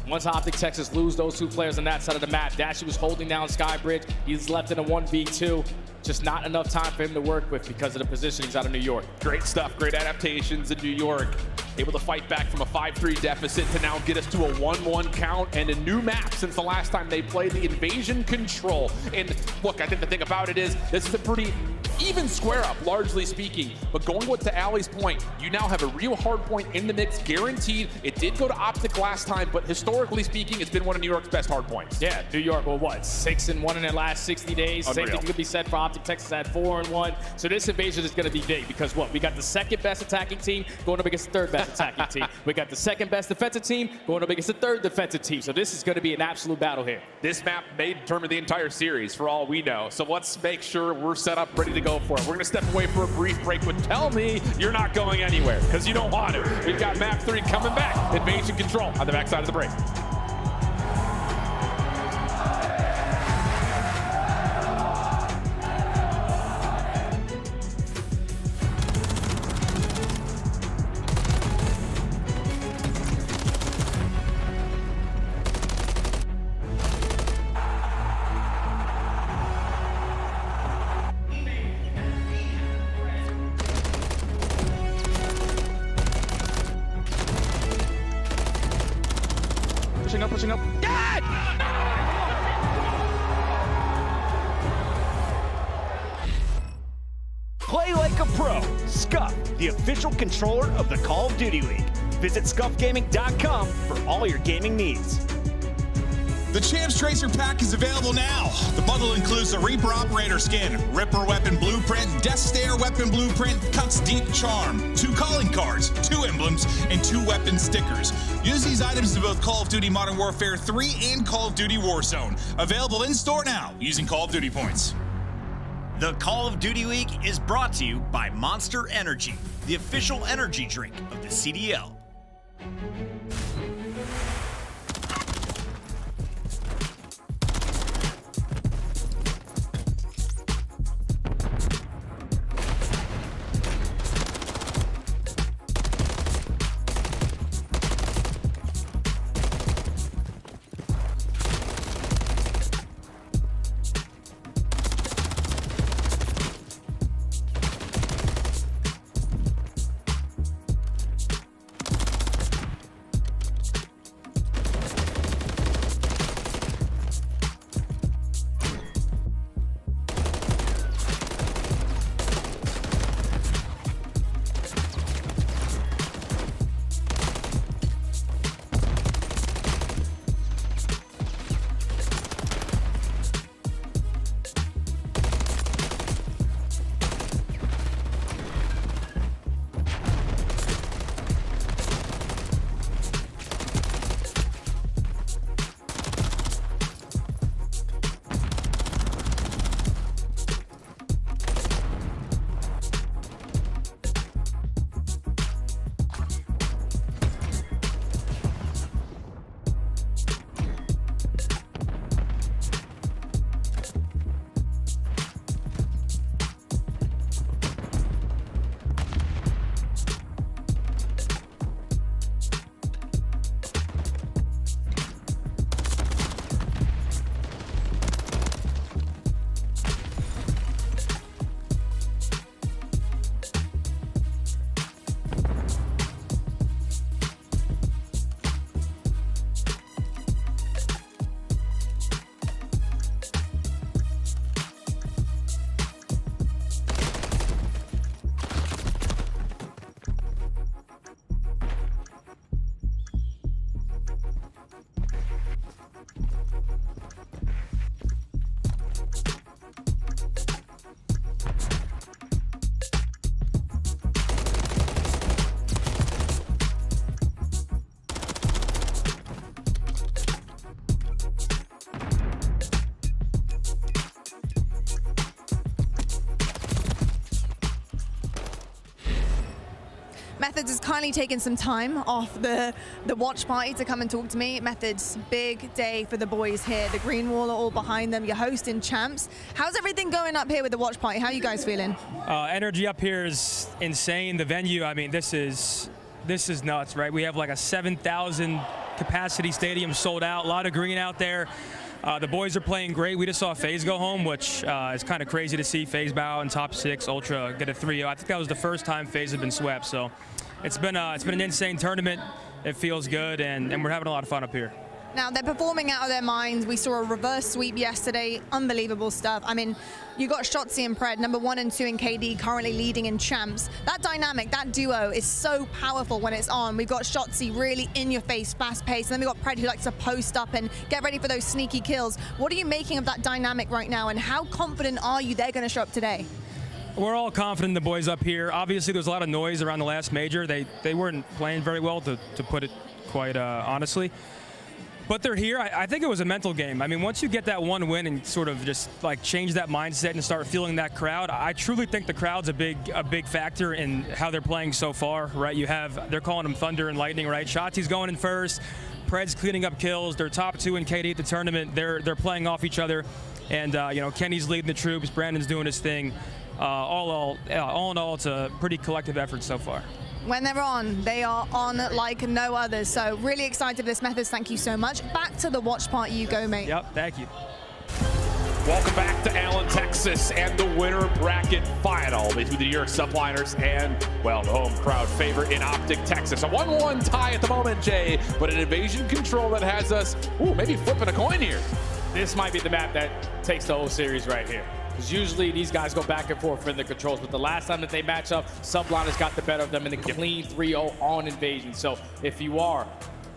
once Optic Texas lose those 2 players on that side of the map, Dashy was holding down Skybridge. He's left in a 1v2. Just not enough time for him to work with because of the position he's out of New York. Great stuff, great adaptations in New York. Able to fight back from a 5-3 deficit to now get us to a 1-1 count and a new map since the last time they played, the Invasion Control. And look, I think the thing about it is this is a pretty even square up, largely speaking. But going with to Ali's point, you now have a real hard point in the mix, guaranteed. It did go to Optic last time, but historically speaking, it's been one of New York's best hard points. Yeah, New York, well, what, 6-1 in their last 60 days? Unreal. Same thing could be said for Optic Texas at 4-1. So this invasion is going to be big because what? We got the 2nd best attacking team going up against the 3rd best attacking team. We got the 2nd best defensive team going up against the 3rd defensive team. So this is going to be an absolute battle here. This map may determine the entire series for all we know. So let's make sure we're set up, ready to go for it. We're going to step away for a brief break, but tell me you're not going anywhere because you don't want to. We've got map 3 coming back. Invasion Control on the backside of the break. Pushing up. Play like a pro. Scuff, the official controller of the Call of Duty League. Visit scuffgaming.com for all your gaming needs. The Champs Tracer Pack is available now. The bundle includes the Reaper Operator skin, Ripper Weapon Blueprint, Death Stare Weapon Blueprint, Cuts Deep Charm, 2 calling cards, 2 emblems, and 2 weapon stickers. Use these items in both Call of Duty Modern Warfare 3 and Call of Duty Warzone. Available in store now using Call of Duty points. The Call of Duty League is brought to you by Monster Energy, the official energy drink of the CDL. Methods has kindly taken some time off the watch party to come and talk to me. Methods, big day for the boys here. The green wall are all behind them. You're hosting champs. How's everything going up here with the watch party? How are you guys feeling? Energy up here is insane. The venue, I mean, this is nuts, right? We have like a 7,000 capacity stadium sold out. A lot of green out there. The boys are playing great. We just saw FaZe go home, which is kind of crazy to see. FaZe bow in top 6, Ultra get a 3-0. I think that was the first time FaZe had been swept. So it's been an insane tournament. It feels good, and we're having a lot of fun up here. Now, they're performing out of their minds. We saw a reverse sweep yesterday. Unbelievable stuff. I mean, you got Shotzi and Pred, number 1 and 2 in KD, currently leading in champs. That dynamic, that duo is so powerful when it's on. We've got Shotzi really in your face, fast paced. And then we've got Pred who likes to post up and get ready for those sneaky kills. What are you making of that dynamic right now? And how confident are you they're going to show up today? We're all confident in the boys up here. Obviously, there's a lot of noise around the last major. They weren't playing very well, to put it quite honestly. But they're here. I think it was a mental game. I mean, once you get that one win and sort of just like change that mindset and start feeling that crowd, I truly think the crowd's a big factor in how they're playing so far, right? They're calling them thunder and lightning, right? Shotzi's going in first, Pred's cleaning up kills. They're top 2 in KD at the tournament. They're playing off each other, and Kenny's leading the troops. Brandon's doing his thing. All in all, it's a pretty collective effort so far. When they're on, they are on like no others. So really excited for this, Methods. Thank you so much. Back to the watch party you go, mate. Yep, thank you. Welcome back to Allen, Texas, and the winner bracket final between the New York Subliners and, well, the home crowd favorite in Optic, Texas. A 1-1 tie at the moment, Jay, but an invasion control that has us, maybe flipping a coin here. This might be the map that takes the whole series right here. Because usually these guys go back and forth in the controls, but the last time that they match up, Subliners got the better of them in a clean 3-0 on invasion. So if you are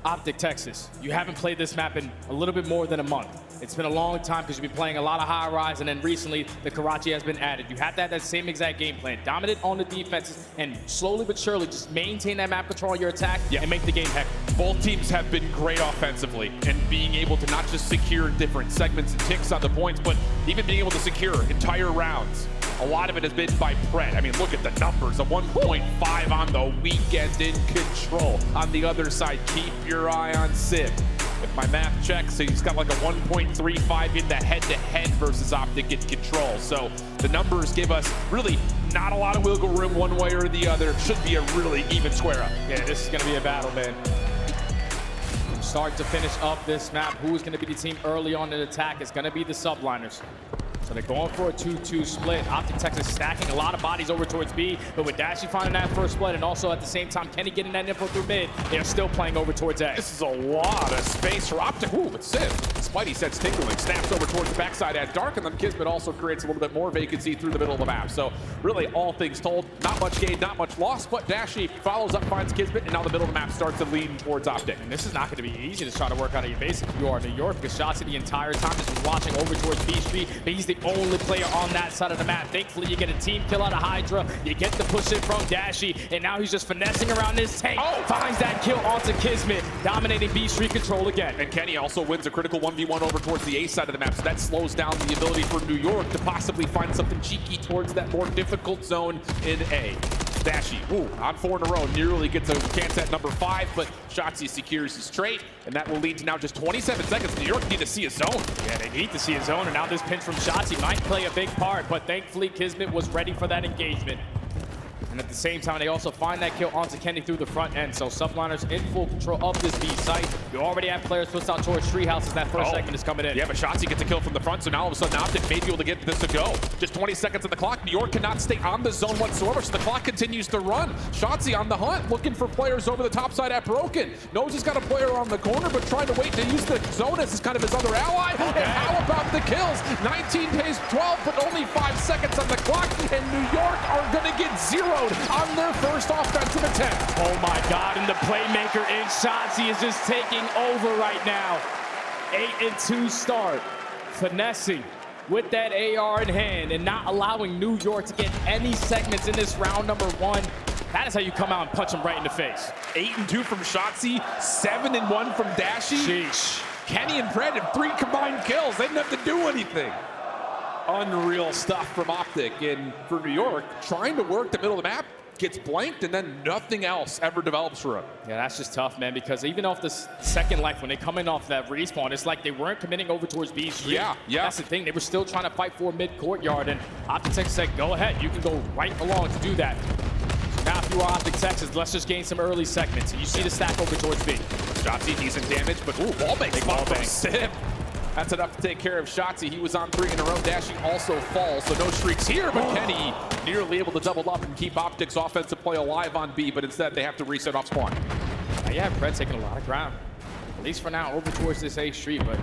Optic Texas, you haven't played this map in a little bit more than a month. It's been a long time because you've been playing a lot of high rise, and then recently the Karachi has been added. You have to have that same exact game plan. Dominate on the defenses and slowly but surely just maintain that map control on your attack and make the game heck. Both teams have been great offensively and being able to not just secure different segments and ticks on the points, but even being able to secure entire rounds. A lot of it has been by Pred. I mean, look at the numbers. A 1.5 on the weekend in control. On the other side, keep your eye on Sid. If my math checks, he's got like a 1.35 in the head-to-head versus Optic in control. So the numbers give us really not a lot of wiggle room one way or the other. Should be a really even square up. Yeah, this is going to be a battle, man. From start to finish up this map, who is going to be the team early on in attack? It's going to be the Subliners. So they're going for a 2-2 split. Optic Texas stacking a lot of bodies over towards B, but with Dashy finding that first split, and also at the same time Kenny getting that info through mid, they're still playing over towards A. This is a lot of space for Optic. Ooh, but Sid, Spidey sets Tingling, snaps over towards the backside at Dark, and then Kismet also creates a little bit more vacancy through the middle of the map. So really, all things told, not much gain, not much loss, but Dashy follows up, finds Kismet, and now the middle of the map starts to lean towards Optic. And this is not going to be easy to try to work out of your base if you are New York, because Shotzi the entire time just was watching over towards B Street, but he's the only player on that side of the map. Thankfully, you get a team kill out of Hydra. You get the push in from Dashy, and now he's just finessing around this tank. Finds that kill onto Kismet, dominating B Street control again. And Kenny also wins a critical 1v1 over towards the A side of the map, so that slows down the ability for New York to possibly find something cheeky towards that more difficult zone in A. Dashy, on 4 in a row, nearly gets a chance at number 5, but Shotzi secures his trait, and that will lead to now just 27 seconds. New York need to see a zone. Yeah, they need to see a zone, and now this pinch from Shotzi might play a big part, but thankfully Kismet was ready for that engagement. And at the same time, they also find that kill onto Kenny through the front end. So Subliners in full control of this B site. You already have players pushed out towards Treehouse as that first segment is coming in. Yeah, but Shotzi gets a kill from the front, so now all of a sudden Optic may be able to get this to go. Just 20 seconds on the clock. New York cannot stay on the zone whatsoever, so the clock continues to run. Shotzi on the hunt, looking for players over the top side at Broken. Knows he's got a player on the corner, but trying to wait to use the zone as kind of his other ally. And how about the kills? 19 pays 12, but only 5 seconds on the clock, and New York are going to get zeroed on their first offensive attempt. Oh my God, and the playmaker in Shotzi is just taking over right now. 8-2 start, finessing with that AR in hand and not allowing New York to get any segments in this round number 1. That is how you come out and punch him right in the face. 8-2 from Shotzi, 7-1 from Dashy. Sheesh. Kenny and Pred have 3 combined kills. They didn't have to do anything. Unreal stuff from Optic. And for New York, trying to work the middle of the map, gets blanked, and then nothing else ever develops for him. Yeah, that's just tough, man, because even off the second life, when they come in off that respawn, it's like they weren't committing over towards B Street. Yeah. That's the thing. They were still trying to fight for mid-courtyard, and Optic Texas said, go ahead. You can go right along to do that. Now, if you are Optic Texas, let's just gain some early segments. And you see the stack over towards B. Shotzzy, decent damage, but ooh, wall bank spot from Sib. That's enough to take care of Shotzzy. He was on 3 in a row. Dashie also falls, so no streaks here, but Kenny nearly able to double up and keep Optic's offensive play alive on B, but instead they have to reset off spawn. Yeah, Pred taking a lot of ground. At least for now, over towards this A Street, but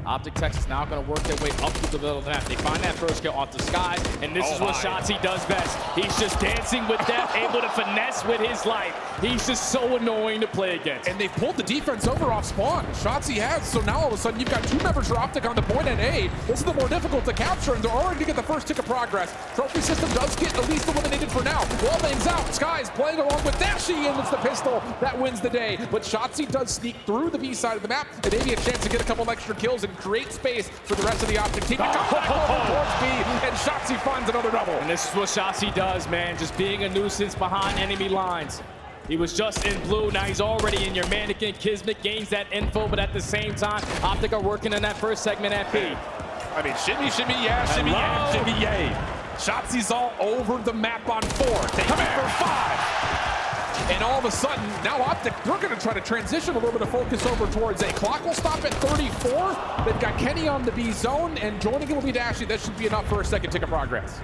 Optic Texas now going to work their way up to the middle of the map. They find that first kill onto Skies, and this is what Shotzzy does best. He's just dancing with death, able to finesse with his life. He's just so annoying to play against. And they've pulled the defense over off spawn. Shotzzy has, so now all of a sudden you've got 2 members for Optic on the point at A. This is the more difficult to capture, and they're already to get the first tick of progress. Trophy system does get at least eliminated for now. Wallbang's out. Skies playing along with Dashie, and it's the pistol that wins the day. But Shotzzy does sneak through the B side of the map, and maybe a chance to get a couple of extra kills and create space for the rest of the Optic team to come back over towards B, and Shotzzy finds another double. And this is what Shotzzy does, man, just being a nuisance behind enemy lines. He was just in blue, now he's already in your mannequin. Kismet gains that info, but at the same time, Optic are working in that first segment at B. I mean, shimmy, shimmy, yeah, shimmy, yeah, shimmy, yay. Shotzzy's all over the map on 4. They come in for 5. And all of a sudden, now Optic, they're going to try to transition a little bit of focus over towards A. Clock will stop at 34. They've got Kenny on the B zone, and joining it will be Dashie. That should be enough for a second tick of progress.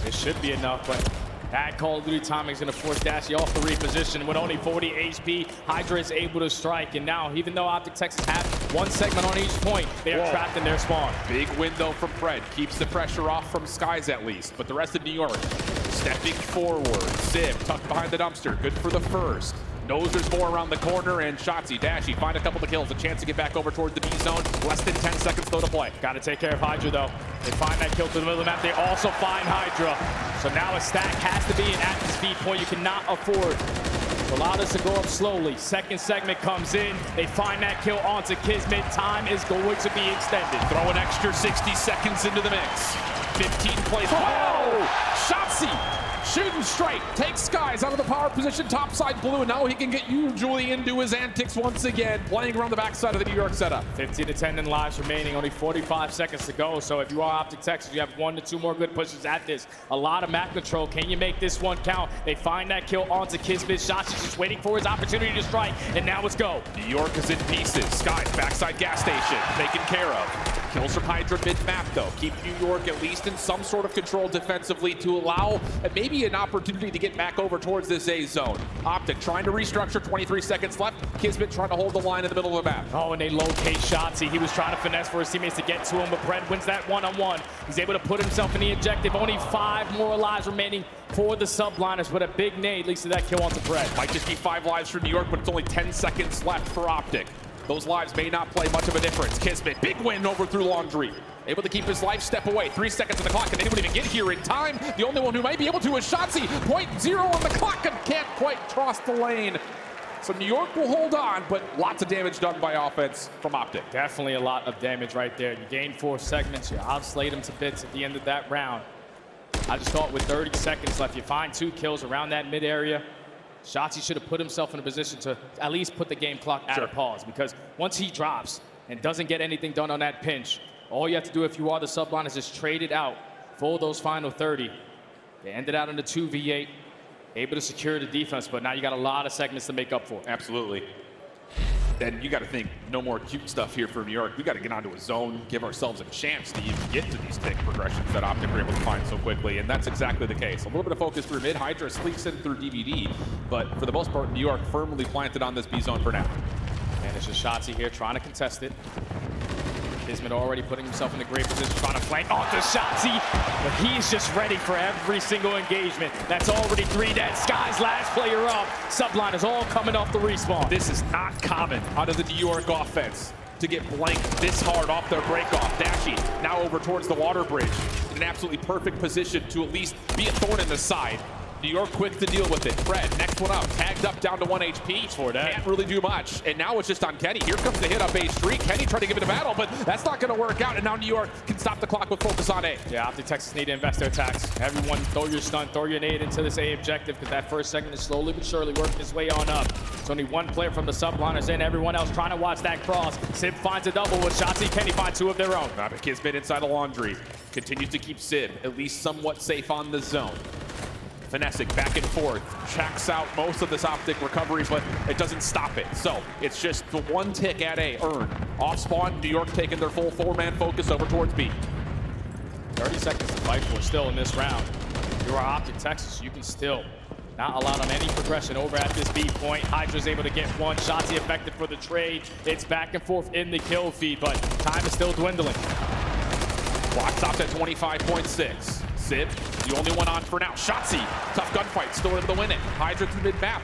It should be enough, but that Call of Duty timing is going to force Dashie off the reposition. With only 40 HP, Hydra is able to strike. And now, even though Optic Texas have 1 segment on each point, they are trapped in their spawn. Big window from Pred. Keeps the pressure off from Skies at least. But the rest of New York stepping forward. Sib tucked behind the dumpster. Good for the first. Knows there's more around the corner, and Shotzzy, Dashie find a couple of kills, a chance to get back over towards the B zone. Less than 10 seconds though to play. Got to take care of Hydra though. They find that kill to the middle of the map. They also find Hydra. So now a stack has to be an active speed point you cannot afford. So allow this to go up slowly. Second segment comes in. They find that kill onto Kismet. Time is going to be extended. Throw an extra 60 seconds into the mix. 15 plays. Whoa! Shotzzy! Shooting straight, takes Skies out of the power position, topside blue, and now he can get you, Julian, do his antics once again, playing around the backside of the New York setup. 15 to 10 in lives remaining, only 45 seconds to go. So if you are Optic Texas, you have 1 to 2 more good pushes at this. A lot of map control. Can you make this one count? They find that kill onto Kismet. Shotzzy just waiting for his opportunity to strike, and now let's go. New York is in pieces. Skies, backside gas station, taken care of. Kills from Hydra mid-map, though. Keep New York at least in some sort of control defensively to allow maybe an opportunity to get back over towards this A zone. Optic trying to restructure, 23 seconds left. Kismet trying to hold the line in the middle of the map. Oh, and they locate Shotzzy. He was trying to finesse for his teammates to get to him, but Pred wins that one-on-one. He's able to put himself in the objective. Only 5 more lives remaining for the subliners, but a big nade leads to that kill onto Pred. Might just be 5 lives for New York, but it's only 10 seconds left for Optic. Those lives may not play much of a difference. Kismet, big win over through Laundry. Able to keep his life step away. 3 seconds on the clock, and they didn't even get here in time. The only one who might be able to is Shotzzy. 0.0 on the clock and can't quite cross the lane. So New York will hold on, but lots of damage done by offense from Optic. Definitely a lot of damage right there. You gain 4 segments. You outslayed him to bits at the end of that round. I just thought with 30 seconds left, you find 2 kills around that mid area. Shotzzy should have put himself in a position to at least put the game clock at a pause, because once he drops and doesn't get anything done on that pinch, all you have to do if you are the subline is just trade it out for those final 30. They ended out in the 2v8, able to secure the defense, but now you got a lot of segments to make up for. Absolutely. And you got to think, no more cute stuff here for New York. We got to get onto a zone, give ourselves a chance to even get to these tick progressions that Optic were able to find so quickly, and that's exactly the case. A little bit of focus through mid. Hydra sleeps in through DVD, but for the most part, New York firmly planted on this B zone for now. And it's just Shotzzy here trying to contest it. Kismet already putting himself in a great position, trying to flank onto Shotzzy, but he's just ready for every single engagement. That's already 3 dead. Skies last player up. Sublime is all coming off the respawn. This is not common out of the New York offense to get blanked this hard off their breakoff. Dashie now over towards the water bridge in an absolutely perfect position to at least be a thorn in the side. New York quick to deal with it. Fred, next one up, tagged up down to 1 HP. For that. Can't really do much. And now it's just on Kenny. Here comes the hit up A Street. Kenny trying to give it a battle, but that's not going to work out. And now New York can stop the clock with focus on A. Yeah, Optic Texas need to invest their attacks. Everyone throw your stun, throw your nade into this A objective, because that first segment is slowly but surely working its way on up. It's only one player from the subliners in, everyone else trying to watch that cross. Sib finds a double with Shotzi. Kenny finds two of their own. Kismet inside the laundry. Continues to keep Sib at least somewhat safe on the zone. Finessing back and forth, checks out most of this Optic recovery, but it doesn't stop it. So it's just the one tick at A earned. Off spawn, New York taking their full four-man focus over towards B. 30 seconds to fight for still in this round. If you are Optic Texas, you can still not allow them any progression over at this B point. Hydra's able to get one. Shotzi effective for the trade. It's back and forth in the kill feed, but time is still dwindling. Clock stopped at 25.6. Sib, the only one on for now. Shotzi, tough gunfight, still able to win it. Hydra through mid-map.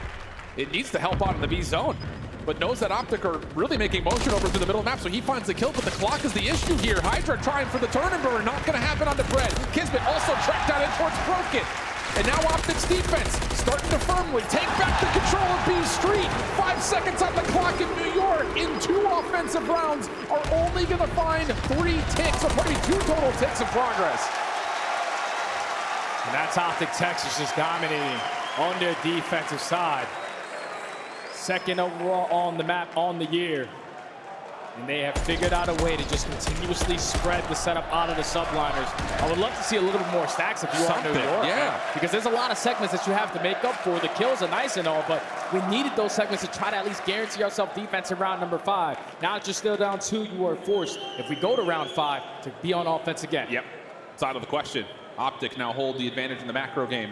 It needs to help out in the B zone, but knows that Optic are really making motion over to the middle of the map, so he finds the kill, but the clock is the issue here. Hydra trying for the turn and burn, not gonna happen on the Fred. Kismet also tracked down in towards Broken. And now Optic's defense starting to firmly take back the control of B Street. 5 seconds on the clock in New York in 2 offensive rounds are only gonna find 3 ticks, or probably 2 total ticks of progress. And that's Optic Texas just dominating on their defensive side. Second overall on the map on the year. And they have figured out a way to just continuously spread the setup out of the subliners. I would love to see a little bit more stacks if you are New York. Yeah. Because there's a lot of segments that you have to make up for. The kills are nice and all, but we needed those segments to try to at least guarantee ourselves defense in round number 5. Now that you're still down 2, you are forced, if we go to round 5, to be on offense again. Yep, it's out of the question. Optic now hold the advantage in the macro game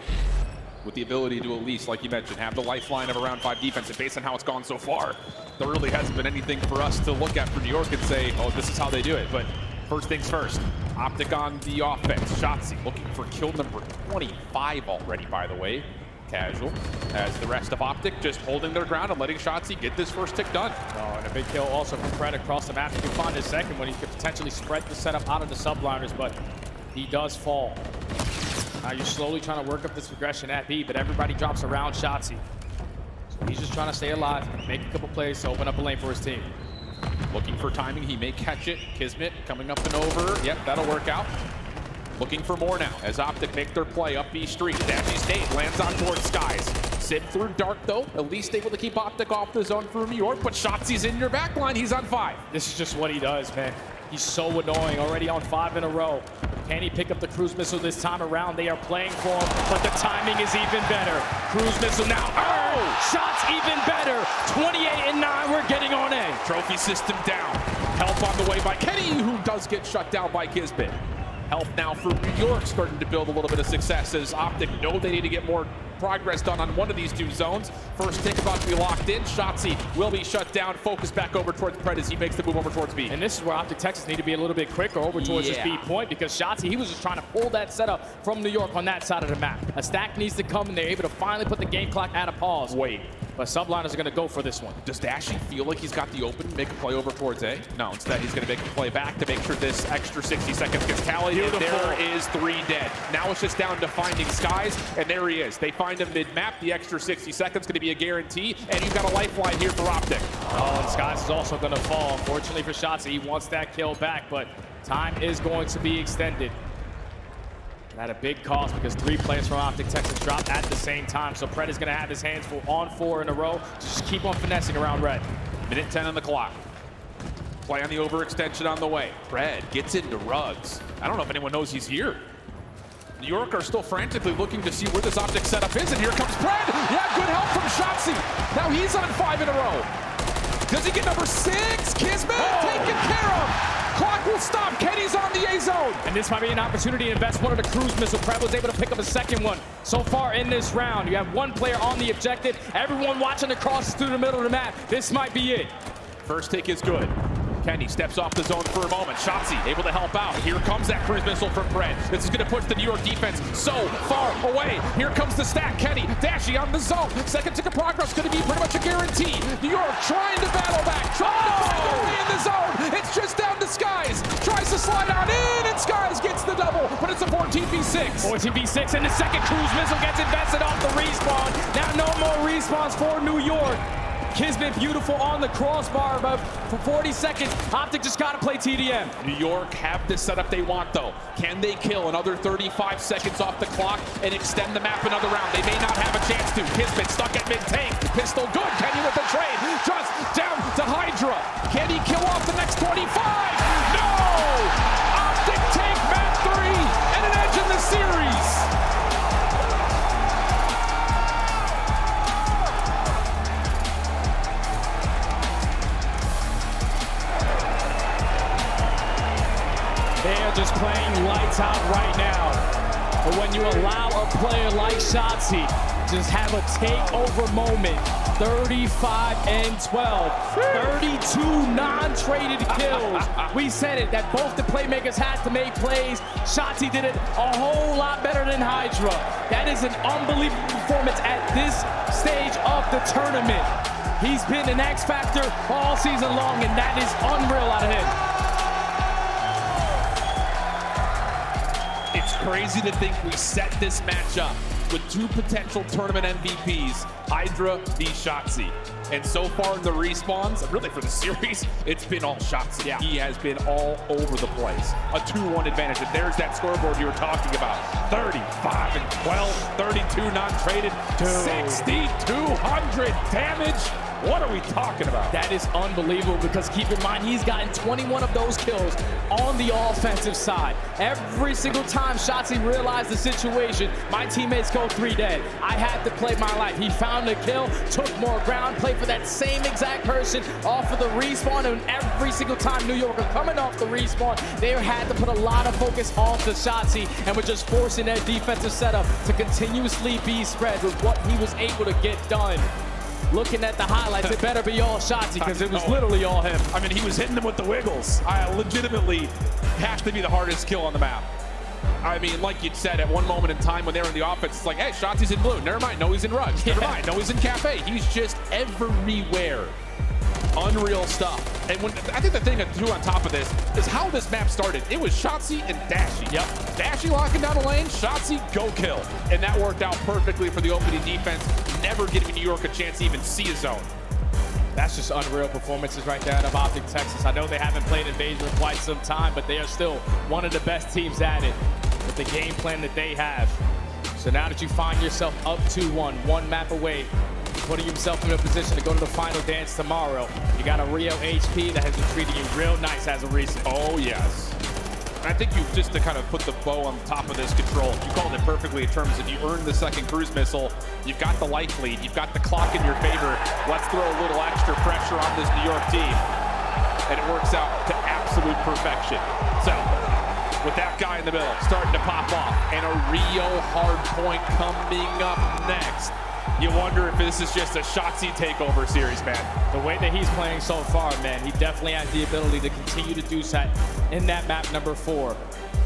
with the ability to at least, like you mentioned, have the lifeline of a round 5 defense. And based on how it's gone so far, there really hasn't been anything for us to look at for New York and say, oh, this is how they do it. But first things first, Optic on the offense. Shotzi looking for kill number 25 already, by the way. Casual, as the rest of Optic just holding their ground and letting Shotzi get this first tick done. Oh, and a big kill also from Fred across the map. He can find his second one. He could potentially spread the setup out of the subliners, but he does fall. Now you're slowly trying to work up this progression at B, but everybody drops around Shotzi. So he's just trying to stay alive, make a couple plays to open up a lane for his team. Looking for timing, he may catch it. Kismet coming up and over. Yep, that'll work out. Looking for more now as Optic make their play up B Street. Dashy State lands on board Skies. Sib through Dark though, at least able to keep Optic off the zone for New York, but Shotzi's in your back line, he's on 5. This is just what he does, man. He's so annoying, already on 5 in a row. Can he pick up the cruise missile this time around? They are playing for him, but the timing is even better. Cruise missile now, oh! Shots even better. 28-9, we're getting on A. Trophy system down. Help on the way by Kenny, who does get shut down by Kismet. Help now for New York, starting to build a little bit of success as Optic know they need to get more progress done on one of these 2 zones. First tick about to be locked in. Shotzi will be shut down. Focus back over towards Pred as he makes the move over towards B. And this is where Optic Texas need to be a little bit quicker over towards this B point, because Shotzi, he was just trying to pull that setup from New York on that side of the map. A stack needs to come, and they're able to finally put the game clock at a pause. Wait. But subliners are going to go for this one. Does Dashy feel like he's got the open to make a play over towards A? No, instead he's going to make a play back to make sure this extra 60 seconds gets tallied. And there is 3 dead. Now it's just down to finding Skies, and there he is. They find him mid-map. The extra 60 seconds going to be a guarantee, and you've got a lifeline here for Optic. Oh, and Skies is also going to fall. Unfortunately for Shotzi, he wants that kill back, but time is going to be extended. At a big cost, because 3 players from Optic Texas dropped at the same time. So Pred is going to have his hands full on 4 in a row. Just keep on finessing around Red. Minute 10 on the clock. Play on the overextension on the way. Pred gets into Ruggs. I don't know if anyone knows he's here. New York are still frantically looking to see where this Optic setup is, and here comes Pred. Yeah, good help from Shotzi. Now he's on 5 in a row. Does he get number 6? Kismet taken care of. Clock will stop. Kenny's on the A zone. And this might be an opportunity to invest one of the cruise missile. Pred was able to pick up a second one. So far in this round, you have 1 player on the objective. Everyone watching the crosses through the middle of the map. This might be it. First take is good. Kenny steps off the zone for a moment. Shotzi able to help out. Here comes that cruise missile from Pred. This is going to push the New York defense so far away. Here comes the stack. Kenny, Dashy on the zone. Second tick of progress going to be pretty much a guarantee. New York trying to battle back, trying to find their way in the zone. It's just down to Skies. Tries to slide on in, and Skies gets the double, but it's a 14v6 14v6. 14v6, and the second cruise missile gets invested off the respawn. Now no more respawns for New York. Kismet beautiful on the crossbar, but for 40 seconds, Optic just got to play TDM. New York have the setup they want, though. Can they kill another 35 seconds off the clock and extend the map another round? They may not have a chance to. Kismet stuck at mid-tank. Pistol good. Kenny with the trade. Just down to Hydra. Can he kill off the next 25? No! Optic take map 3 and an edge in the series. They are just playing lights out right now. But when you allow a player like Shotzi to just have a takeover moment, 35 and 12, 32 non-traded kills. We said it, that both the playmakers had to make plays. Shotzi did it a whole lot better than Hydra. That is an unbelievable performance at this stage of the tournament. He's been an X factor all season long, and that is unreal out of him. It's crazy to think we set this match up with two potential tournament MVPs, Hydra v. Shotzi. And so far in the respawns, really for the series, it's been all Shotzi. Yeah. He has been all over the place. A 2-1 advantage. And there's that scoreboard you were talking about. 35 and 12, 32 non-traded, 6,200 damage. What are we talking about? That is unbelievable, because keep in mind, he's gotten 21 of those kills on the offensive side. Every single time Shotzi realized the situation, my teammates go 3 dead. I had to play my life. He found a kill, took more ground, played for that same exact person off of the respawn, and every single time New York are coming off the respawn, they had to put a lot of focus off the Shotzi, and were just forcing their defensive setup to continuously be spread with what he was able to get done. Looking at the highlights, it better be all Shotzi, because it was literally all him. I mean, he was hitting them with the wiggles. Legitimately has to be the hardest kill on the map. I mean, like you said, at one moment in time when they were in the offense, it's like, hey, Shotzi's in blue. Never mind, no, he's in rugs. Never mind, no, he's in cafe. He's just everywhere. Unreal stuff. And when I think the thing too on top of this is how this map started. It was Shotzi and Dashy. Yep. Dashy locking down the lane, Shotzi go kill. And that worked out perfectly for the opening defense, never giving New York a chance to even see a zone. That's just unreal performances right there out of Optic Texas. I know they haven't played Invasion in quite some time, but they are still one of the best teams at it with the game plan that they have. So now that you find yourself up 2-1, one map away, putting himself in a position to go to the final dance tomorrow, you got a Rio HP that has been treating you real nice as of recent. Oh, yes. And I think you just to kind of put the bow on top of this control, you called it perfectly in terms of you earned the second cruise missile, you've got the life lead, you've got the clock in your favor. Let's throw a little extra pressure on this New York team. And it works out to absolute perfection. So, with that guy in the middle starting to pop off, and a Rio hardpoint coming up next. You wonder if this is just a Shotzi takeover series, man. The way that he's playing so far, man, he definitely has the ability to continue to do that in that map number 4.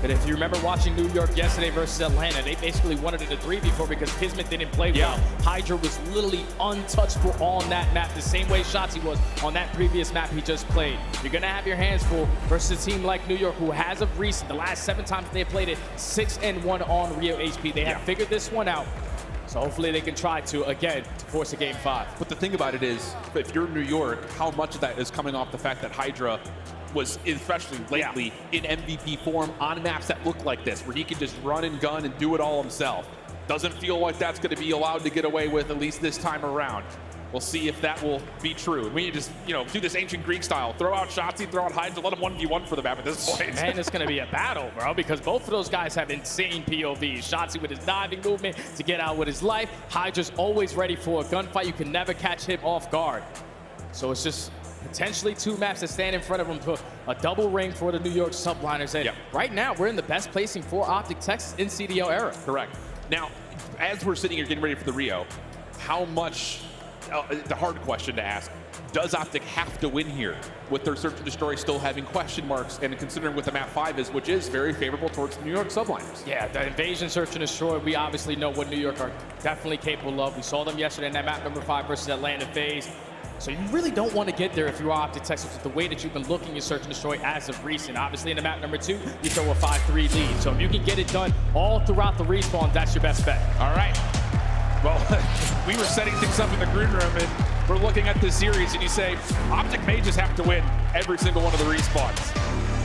But if you remember watching New York yesterday versus Atlanta, they basically wanted it a 3v4 because Kismet didn't play well. Hydra was literally untouchable on that map, the same way Shotzi was on that previous map he just played. You're gonna have your hands full versus a team like New York, who has of recent, the last 7 times they played it, 6-1 on Rio HP. They have figured this one out. So hopefully they can try to, again, force a game 5. But the thing about it is, if you're New York, how much of that is coming off the fact that Hydra was, especially lately, in MVP form on maps that look like this, where he can just run and gun and do it all himself. Doesn't feel like that's going to be allowed to get away with, at least this time around. We'll see if that will be true. We just, do this ancient Greek style. Throw out Shotzi, throw out Hydra, let them 1v1 for the map at this point. Man, it's going to be a battle, bro, because both of those guys have insane POVs. Shotzi with his diving movement to get out with his life. Hydra's always ready for a gunfight. You can never catch him off guard. So it's just potentially 2 maps that stand in front of him for a double ring for the New York Subliners. And right now, we're in the best placing for Optic Texas in CDL era. Correct. Now, as we're sitting here getting ready for the Rio, how much the hard question to ask, does Optic have to win here with their Search and Destroy still having question marks and considering what the map 5 is, which is very favorable towards the New York subliners? Yeah, the Invasion, Search and Destroy, we obviously know what New York are definitely capable of. We saw them yesterday in that map number 5 versus Atlanta phase. So you really don't want to get there if you are Optic Texas with the way that you've been looking at Search and Destroy as of recent. Obviously in the map number 2, you throw a 5-3 lead. So if you can get it done all throughout the respawn, that's your best bet. All right. Well, we were setting things up in the green room, and we're looking at this series, and you say, Optic may just have to win every single one of the respawns.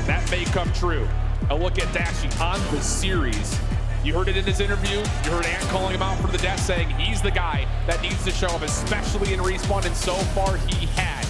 That may come true. A look at Dashy on the series. You heard it in his interview. You heard Ant calling him out for the death, saying he's the guy that needs to show up, especially in respawn, and so far he has.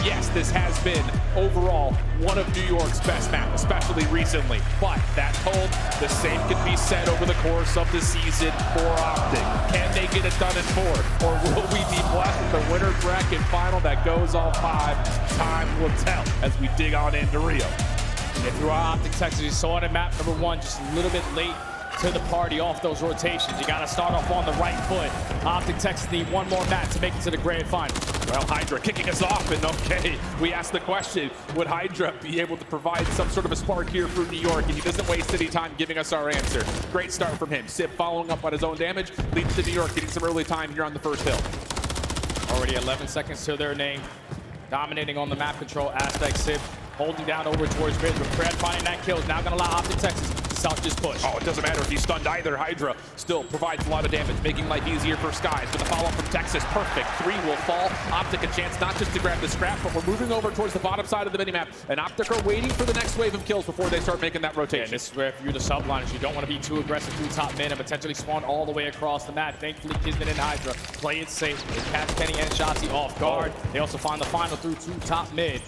Yes, this has been overall one of New York's best maps, especially recently. But that told, the same can be said over the course of the season for Optic. Can they get it done in 4? Or will we be blessed with the winner bracket final that goes all 5? Time will tell as we dig on into Rio. And if you are Optic Texas, you saw it in map number 1, just a little bit late to the party off those rotations. You got to start off on the right foot. Optic Texas need one more map to make it to the grand final. Well, Hydra kicking us off, and okay, we asked the question, would Hydra be able to provide some sort of a spark here for New York? And he doesn't waste any time giving us our answer. Great start from him. Sip following up on his own damage, leads to New York getting some early time here on the first hill. Already 11 seconds to their name. Dominating on the map control aspect. Sip holding down over towards Ridge, but Fred finding that kill is now going to allow Optic Texas to south this push. Oh, it doesn't matter if he's stunned either. Hydra still provides a lot of damage, making life easier for Skies. With the follow-up from Texas, perfect. 3 will fall. Optic a chance not just to grab the scrap, but we're moving over towards the bottom side of the minimap. And Optic are waiting for the next wave of kills before they start making that rotation. Yeah, this is where if you're the subliners, you don't want to be too aggressive through top mid and potentially spawn all the way across the map. Thankfully, Kismet and Hydra play it safe. They catch Kenny and Shotzi off guard. They also find the final through to top mid.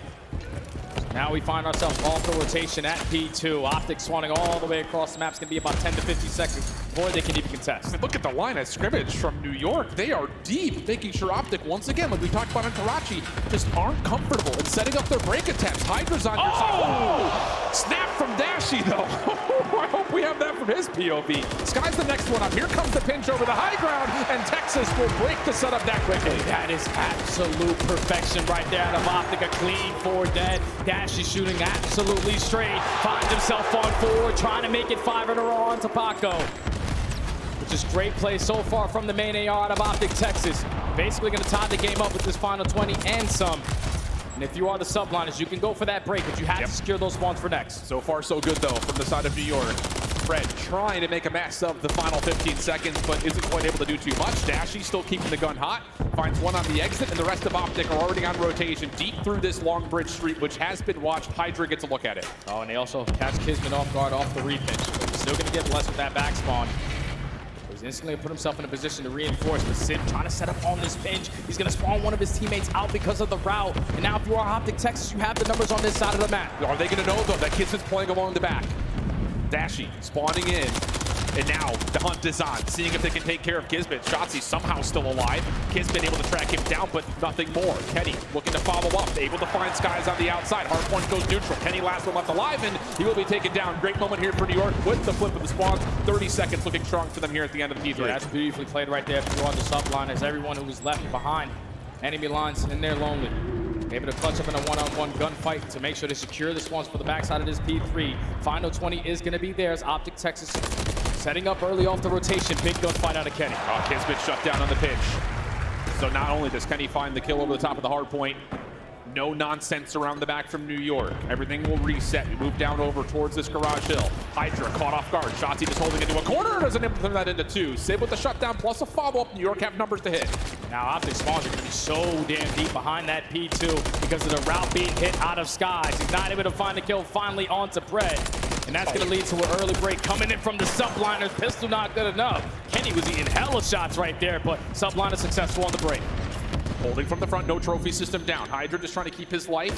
Now we find ourselves off the rotation at P2. Optic swanning all the way across the map. It's going to be about 10 to 50 seconds before they can even contest. And look at the line of scrimmage from New York. They are deep, making sure Optic, once again, like we talked about in Karachi, just aren't comfortable in setting up their break attempts. Hydra's on your side. Oh! Snap from Dashy, though. I hope we have that from his POV. Sky's the next one up. Here comes the pinch over the high ground, and Texas will break the setup that quickly. That is absolute perfection right there out of Optic. A clean 4 dead. Dashy shooting absolutely straight. Finds himself on 4, trying to make it 5 in a row onto Paco. Which is great play so far from the main AR out of Optic Texas. Basically going to tie the game up with this final 20 and some. And if you are the subliners, you can go for that break, but you have to secure those spawns for next. So far, so good, though, from the side of New York. Fred trying to make a mess of the final 15 seconds, but isn't quite able to do too much. Dashy still keeping the gun hot. Finds one on the exit, and the rest of Optic are already on rotation deep through this long bridge street, which has been watched. Hydra gets a look at it. Oh, and they also catch Kismet off guard off the repitch. He's still going to get blessed with that back spawn. He's instantly put himself in a position to reinforce, but Sid trying to set up on this pinch. He's going to spawn one of his teammates out because of the route. And now if you are Optic Texas, you have the numbers on this side of the map. Are they going to know, though, that Kismet's playing along the back? Dashy spawning in. And now the hunt is on, seeing if they can take care of Kismet. Shotzi somehow still alive. Kismet able to track him down, but nothing more. Kenny looking to follow up, able to find Skies on the outside. Hardpoint goes neutral. Kenny last one left alive, and he will be taken down. Great moment here for New York with the flip of the spawns. 30 seconds looking strong for them here at the end of the P3. Yeah, that's beautifully played right there if you are the subline, as everyone who was left behind enemy lines in there lonely. Able to clutch up in a one-on-one gunfight to make sure they secure the spawns for the backside of this P3. Final 20 is going to be theirs. Optic Texas setting up early off the rotation. Big gunfight out of Kenny. Oh, Kismet shut down on the pitch. So not only does Kenny find the kill over the top of the hard point, no nonsense around the back from New York. Everything will reset. We move down over towards this garage hill. Hydra caught off guard. Shotzi just holding into a corner. Doesn't able to turn that into 2. Sib with the shutdown plus a follow-up. New York have numbers to hit. Now Optic spawns are going to be so damn deep behind that P2 because of the route being hit out of Skies. He's not able to find the kill finally onto Pred. And that's going to lead to an early break coming in from the subliners. Pistol not good enough. Kenny was eating hella shots right there, but subliner successful on the break. Holding from the front, no trophy system down. Hydra just trying to keep his life.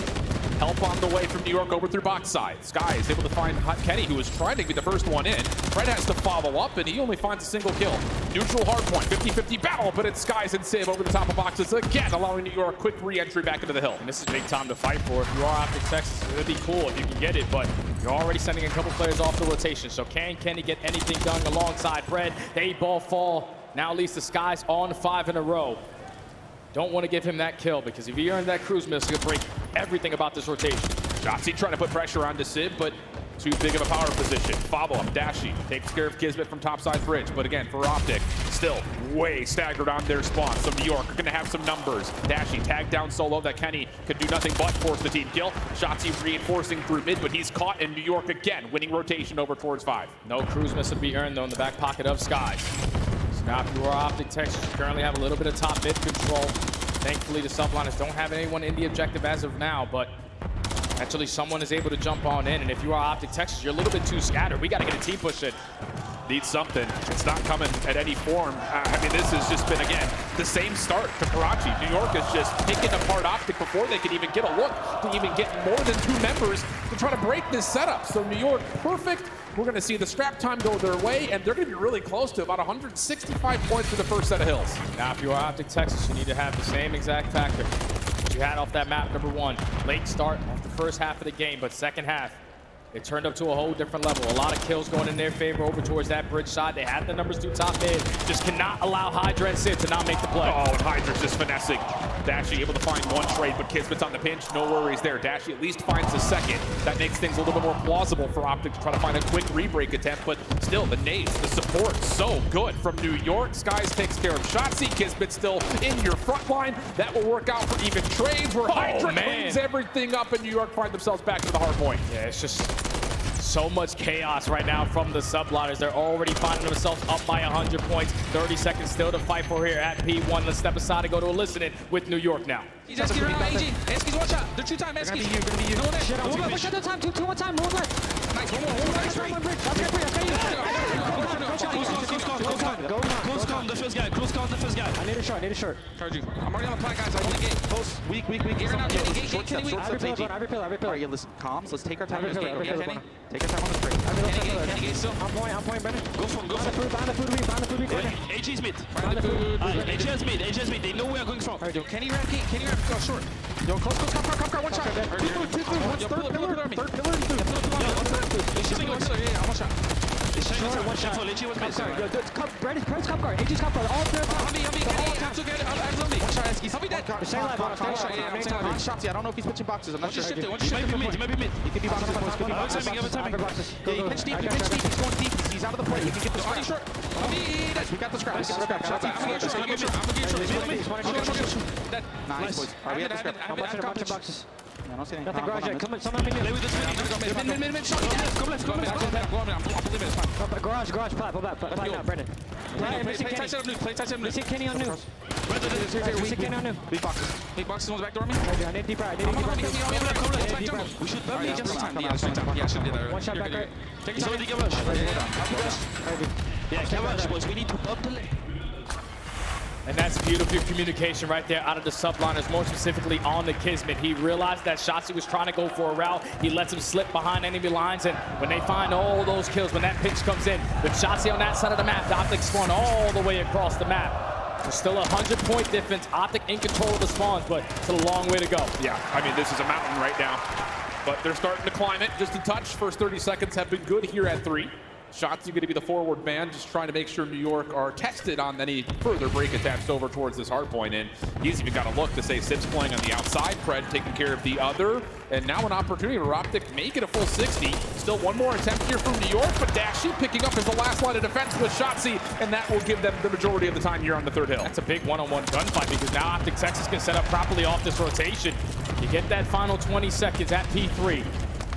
Help on the way from New York over through box side. Sky is able to find Kenny, who was trying to be the first one in. Fred has to follow up, and he only finds a single kill. Neutral hard point, 50-50 battle, but it's Skies and Civ over the top of boxes again, allowing New York quick re-entry back into the hill. And this is big time to fight for. If you are Optic Texas, it would be cool if you can get it, but you're already sending a couple players off the rotation. So can Kenny get anything done alongside Fred? They ball fall. Now at least the Skies on 5 in a row. Don't want to give him that kill, because if he earned that cruise missile, he'll break everything about this rotation. Shotzzy trying to put pressure on Sib, but too big of a power position. Follow-up, Dashi takes care of Kismet from topside bridge, but again, for Optic, still way staggered on their spawn. So New York are going to have some numbers. Dashi tagged down solo that Kenny could do nothing but force the team kill. Shotzzy reinforcing through mid, but he's caught in New York again, winning rotation over towards 5. No cruise missile to be earned, though, in the back pocket of Skies. So now if you are Optic Texas, you currently have a little bit of top mid control. Thankfully, the subliners don't have anyone in the objective as of now, but actually someone is able to jump on in, and if you are Optic Texas, you're a little bit too scattered. We got to get a team push in. Need something. It's not coming at any form. I mean, this has just been, again, the same start to Karachi. New York is just picking apart Optic before they can even get a look to even get more than 2 members to try to break this setup. So New York, perfect. We're going to see the scrap time go their way, and they're going to be really close to about 165 points for the first set of hills. Now, if you are Optic Texas, you need to have the same exact factor you had off that map number 1. Late start off the first half of the game, but second half, it turned up to a whole different level. A lot of kills going in their favor over towards that bridge side. They have the numbers through top mid. Just cannot allow Hydra and Sid to not make the play. Oh, and Hydra's just finessing. Dashi able to find 1 trade, but Kismet's on the pinch. No worries there. Dashi at least finds a second. That makes things a little bit more plausible for Optic to try to find a quick re-break attempt, but still, the nades, the support, so good from New York. Skies takes care of Shotzzy. Kismet still in your front line. That will work out for even trades where Hydra cleans everything up, and New York find themselves back to the hard point. Yeah, it's just so much chaos right now from the subliners. They're already finding themselves up by 100 points. 30 seconds still to fight for here at P1. Let's step aside and go to a listening with New York now. He's asking around AG. Eskies, watch out. They're 2 time Eskies. Gonna be you. No one there. No one push at the time. 2 1 time. No one left. Nice. One more. Close calm, the first guy. Close calm, the first guy. I need a short. Charge you. I'm already on the plant, guys. I want to get close. Weak. Gear now. Kenny, Every pillar. All right, listen. Calms. Let's take our time. Every pillar. Take our time on the spray. Kenny, still. I'm point, Brennan. Go for him. Behind the food. AG's mid. AG's mid. They know where I'm going from. Alright, Kenny ramp, go short. Yo, close, come, one shot. Third pillar. One shot. One shot. Legit was missed. Brennan's cup guard. AG's cup guard. All there. One shot, Eskies. I'll be dead. I'm Shotzzy. I don't know if he's switching boxes. I'm not sure. He might be mid. He could be boxes. Yeah, he pitched deep. He's going deep. He's out of the play. He can get the scrap. Short. We got the scrap. I'm gonna get short. Nice, boys. Alright, we have the scrap. I'm watching a bunch of boxes. I don't see anything. Nothing garage yet. Come on, someone play with this mid. Shot. Come left. Go it's fine. Garage, plat now, Brennan. Play tight setup. See Kenny on new. See Kenny on new. Big boxes. Big boxes on the back door, me. I need deep right. We should love just in time. Yeah, should do that. One shot back right. Take your time. Yeah, rush, boys. We need to bump the leg. And that's beautiful communication right there out of the subliners, more specifically on the Kismet. He realized that Shotzzy was trying to go for a route. He lets him slip behind enemy lines, and when they find all those kills, when that pinch comes in, with Shotzzy on that side of the map, the Optic spawn all the way across the map. There's still a 100-point difference. Optic in control of the spawns, but it's a long way to go. Yeah, I mean, this is a mountain right now, but they're starting to climb it just a touch. First 30 seconds have been good here at 3. Shotzzy going to be the forward man, just trying to make sure New York are tested on any further break attempts over towards this hard point. And he's even got a look to say Sib's playing on the outside, Pred taking care of the other. And now an opportunity for Optic make it a full 60. Still one more attempt here from New York, but Dashi picking up as the last line of defense with Shotzzy, and that will give them the majority of the time here on the third hill. That's a big one-on-one gunfight, because now Optic Texas can set up properly off this rotation. You get that final 20 seconds at P3.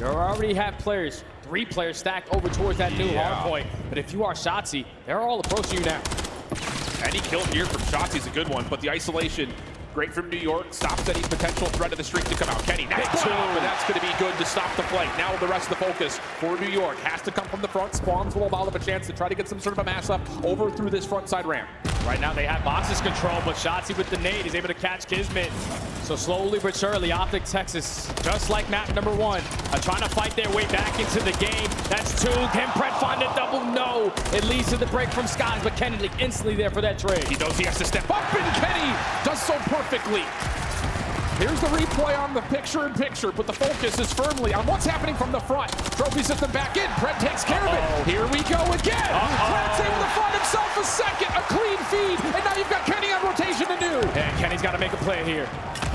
You already have players, 3 players stacked over towards that new hard point. But if you are Shotzzy, they're all approaching you now. Any kill here from Shotzzy is a good one, but the isolation, great from New York, stops any potential threat of the streak to come out. Kenny, nice two, but that's going to be good to stop the flight. Now the rest of the focus for New York has to come from the front. Spawns will allow them a chance to try to get some sort of a mass up over through this front side ramp. Right now they have boxes control, but Shotzzy with the nade is able to catch Kismet. So slowly but surely, Optic Texas, just like map number 1, are trying to fight their way back into the game. That's 2. Can Pred find a double? No. It leads to the break from Skies, but Kennedy instantly there for that trade. He knows he has to step up, and Kenny does so perfectly. Here's the replay on the picture-in-picture, but the focus is firmly on what's happening from the front. Trophy system back in. Pred takes care of it. Here we go again. Pred's able to find himself a second, a clean feed, and now you've got Kenny on rotation. Invasion anew. And Kenny's got to make a play here.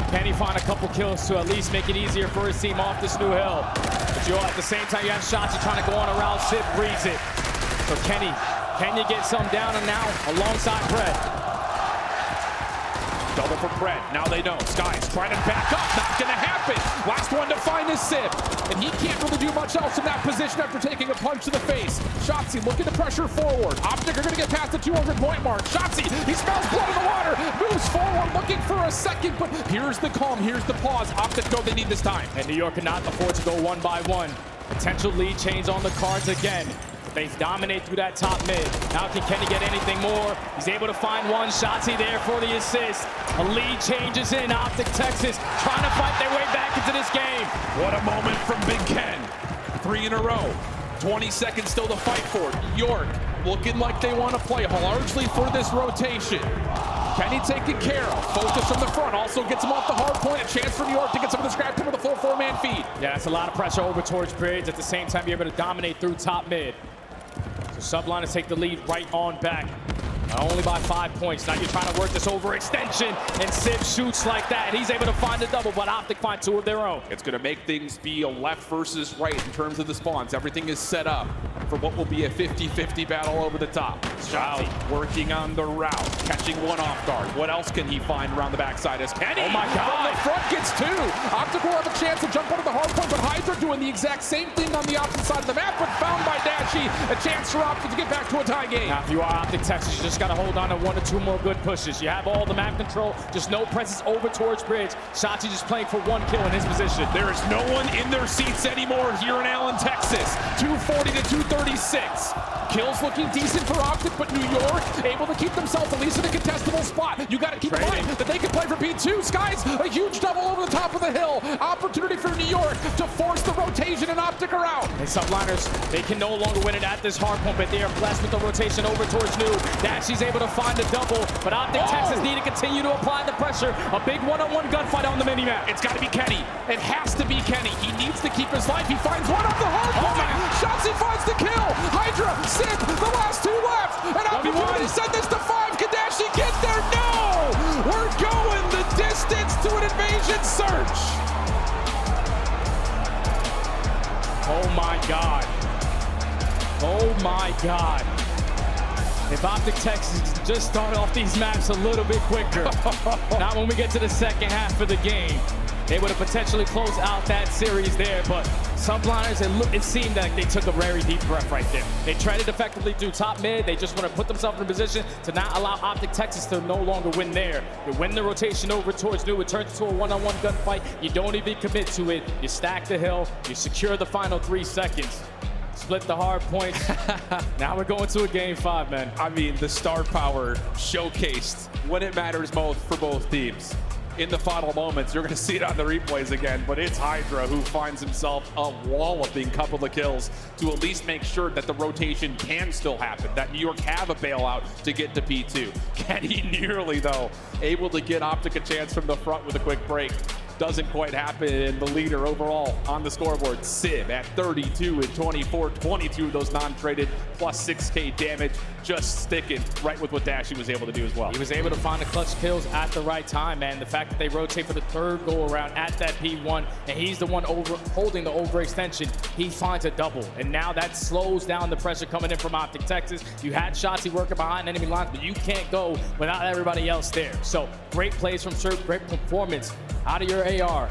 Can he find a couple kills to at least make it easier for his team off this new hill? But you all, at the same time, you have Shotzi trying to go on around. Sid reads it. So Kenny, can you get some down and now alongside Pred? Double for Pred. Now they know. Sky's trying to back up. Not going to happen. Last one to find is Sib. And he can't really do much else in that position after taking a punch to the face. Shotzi looking to pressure forward. Optic are going to get past the 200-point mark. Shotzi, he smells blood in the water. Moves forward looking for a second. But here's the calm. Here's the pause. Optic know they need this time. And New York cannot afford to go one by one. Potential lead change on the cards again. They dominate through that top mid. Now can Kenny get anything more? He's able to find one. Shotzi there for the assist. A lead changes in. Optic Texas trying to fight their way back into this game. What a moment from Big Ken. 3 in a row. 20 seconds still to fight for. New York looking like they want to play largely for this rotation. Kenny taken care of. Focus from the front. Also gets him off the hard point. A chance for New York to get some of the scrap time with a full 4-man feed. Yeah, that's a lot of pressure over towards Bridge. At the same time, you're able to dominate through top mid. So Subliners take the lead right on back. Only by 5 points. Now you're trying to work this overextension, and Sib shoots like that. He's able to find a double, but Optic find 2 of their own. It's going to make things be a left versus right in terms of the spawns. Everything is set up for what will be a 50-50 battle over the top. Shotzi working on the route, catching one off guard. What else can he find around the backside as Kenny? Oh my God. From the front gets 2. Optic will have a chance to jump onto the hard point, but Hydra doing the exact same thing on the opposite side of the map, but found by Dashy. A chance for Optic to get back to a tie game. Now if you are Optic Texas, you just got to hold on to 1 or 2 more good pushes. You have all the map control, just no presence over towards Bridge. Shotzi just playing for 1 kill in his position. There is no one in their seats anymore here in Allen, Texas. 240 to 236. Kills looking decent for Optic, but New York able to keep themselves at least in a contestable spot. You got to keep in mind that they can play for P2. Sky's a huge double over the top of the hill. Opportunity for New York to force the rotation, and Optic are out. And Subliners, they can no longer win it at this hard point, but they are blessed with the rotation over towards New. Dashy's able to find a double, but Optic Texas need to continue to apply the pressure. A big one-on-one gunfight on the mini-map. It's got to be Kenny. It has to be Kenny. He needs to keep his life. He finds one off the hard point. Shotzi finds the kill. Hydra, Sid, the last 2 left. And opportunity send this to 5. Can Dashy get there? No! We're going the distance to an invasion search. Oh my God. Oh my God. If Optic Texas just start off these maps a little bit quicker, not when we get to the second half of the game, they would have potentially closed out that series there, but Subliners, it seemed like they took a very deep breath right there. They treaded effectively through top mid. They just want to put themselves in a position to not allow Optic Texas to no longer win there. You win the rotation over towards New. It turns into a one-on-one gunfight. You don't even commit to it. You stack the hill. You secure the final 3 seconds. Split the hard points. Now we're going to a game 5, man. I mean, the star power showcased when it matters most for both teams. In the final moments, you're going to see it on the replays again, but it's Hydra who finds himself a walloping couple of kills to at least make sure that the rotation can still happen, that New York have a bailout to get to P2. Kenny nearly, though, able to get Optic a chance from the front with a quick break. Doesn't quite happen, and the leader overall on the scoreboard, Sib, at 32 and 24, 22 of those non-traded, plus 6K damage, just sticking right with what Dashy was able to do as well. He was able to find the clutch kills at the right time, man. The fact that they rotate for the 3rd go-around at that P1, and he's the one holding the overextension, he finds a double. And now that slows down the pressure coming in from Optic Texas. You had Shotzi working behind enemy lines, but you can't go without everybody else there. So great plays from Serb, great performance out of your AR.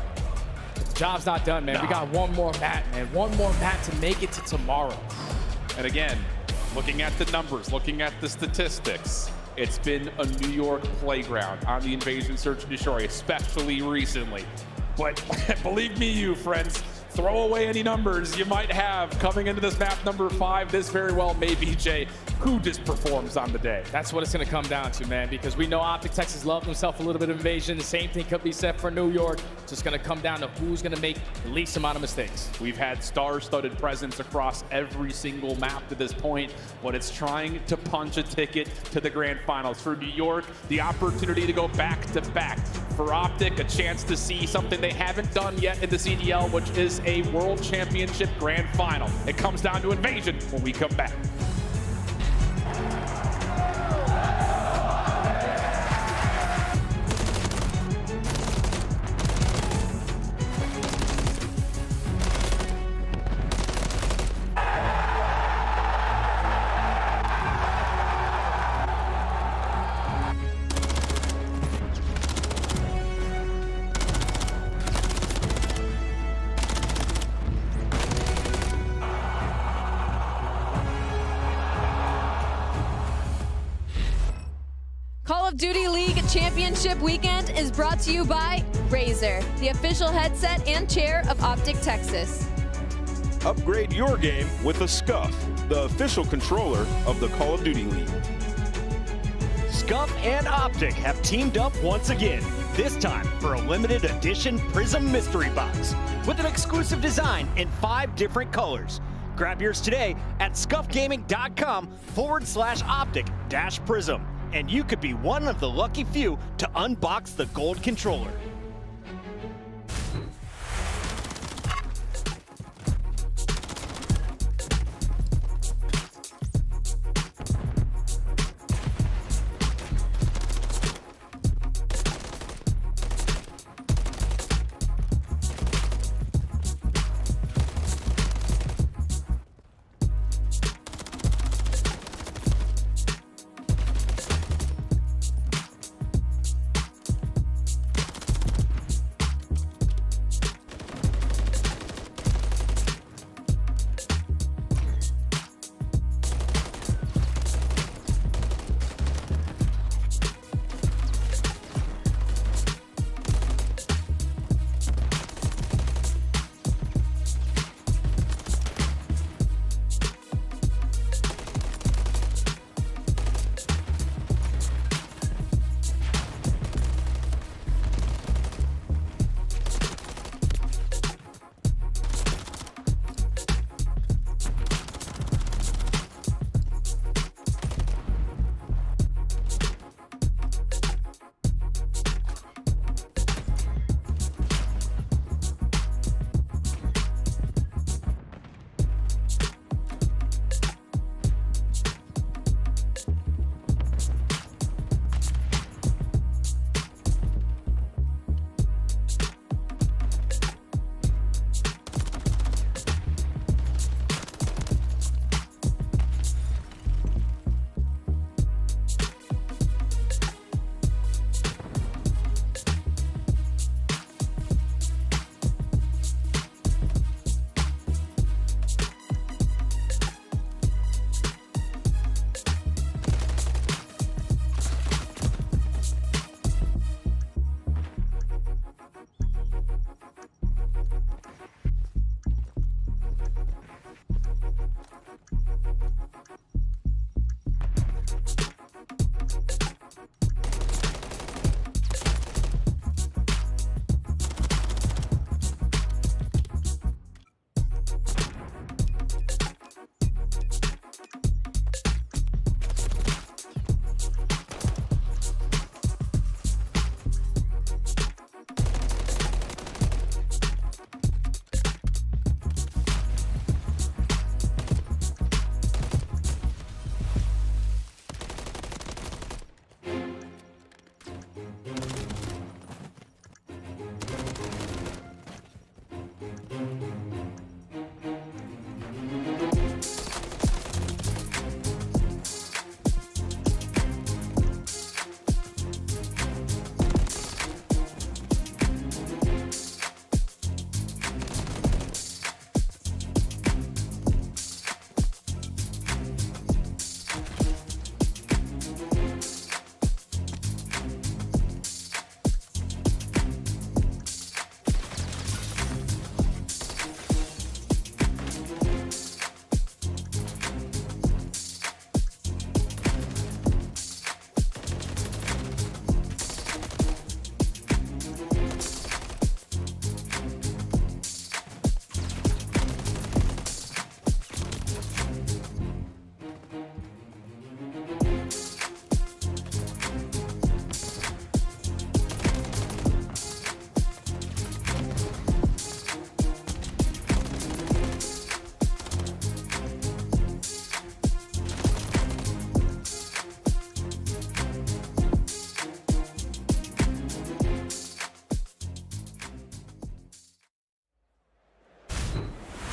The job's not done, man. We got 1 more map, man. 1 more map to make it to tomorrow. And again, looking at the numbers, looking at the statistics, it's been a New York playground on the Invasion Search and Destroy, especially recently. But believe me, you friends, throw away any numbers you might have coming into this map number 5. This very well may be, Jay, who just performs on the day. That's what it's going to come down to, man, because we know Optic Texas loved himself a little bit of invasion. The same thing could be said for New York. It's just going to come down to who's going to make the least amount of mistakes. We've had star-studded presence across every single map to this point, but it's trying to punch a ticket to the grand finals. For New York, the opportunity to go back-to-back. For Optic, a chance to see something they haven't done yet in the CDL, which is a World Championship Grand Final. It comes down to Invasion when we come back. of Duty League Championship Weekend is brought to you by Razer, the official headset and chair of Optic Texas. Upgrade your game with a Scuff, the official controller of the Call of Duty League. Scuff and Optic have teamed up once again, this time for a limited edition Prism Mystery Box with an exclusive design in 5 different colors. Grab yours today at scuffgaming.com/optic-prism, and you could be one of the lucky few to unbox the gold controller.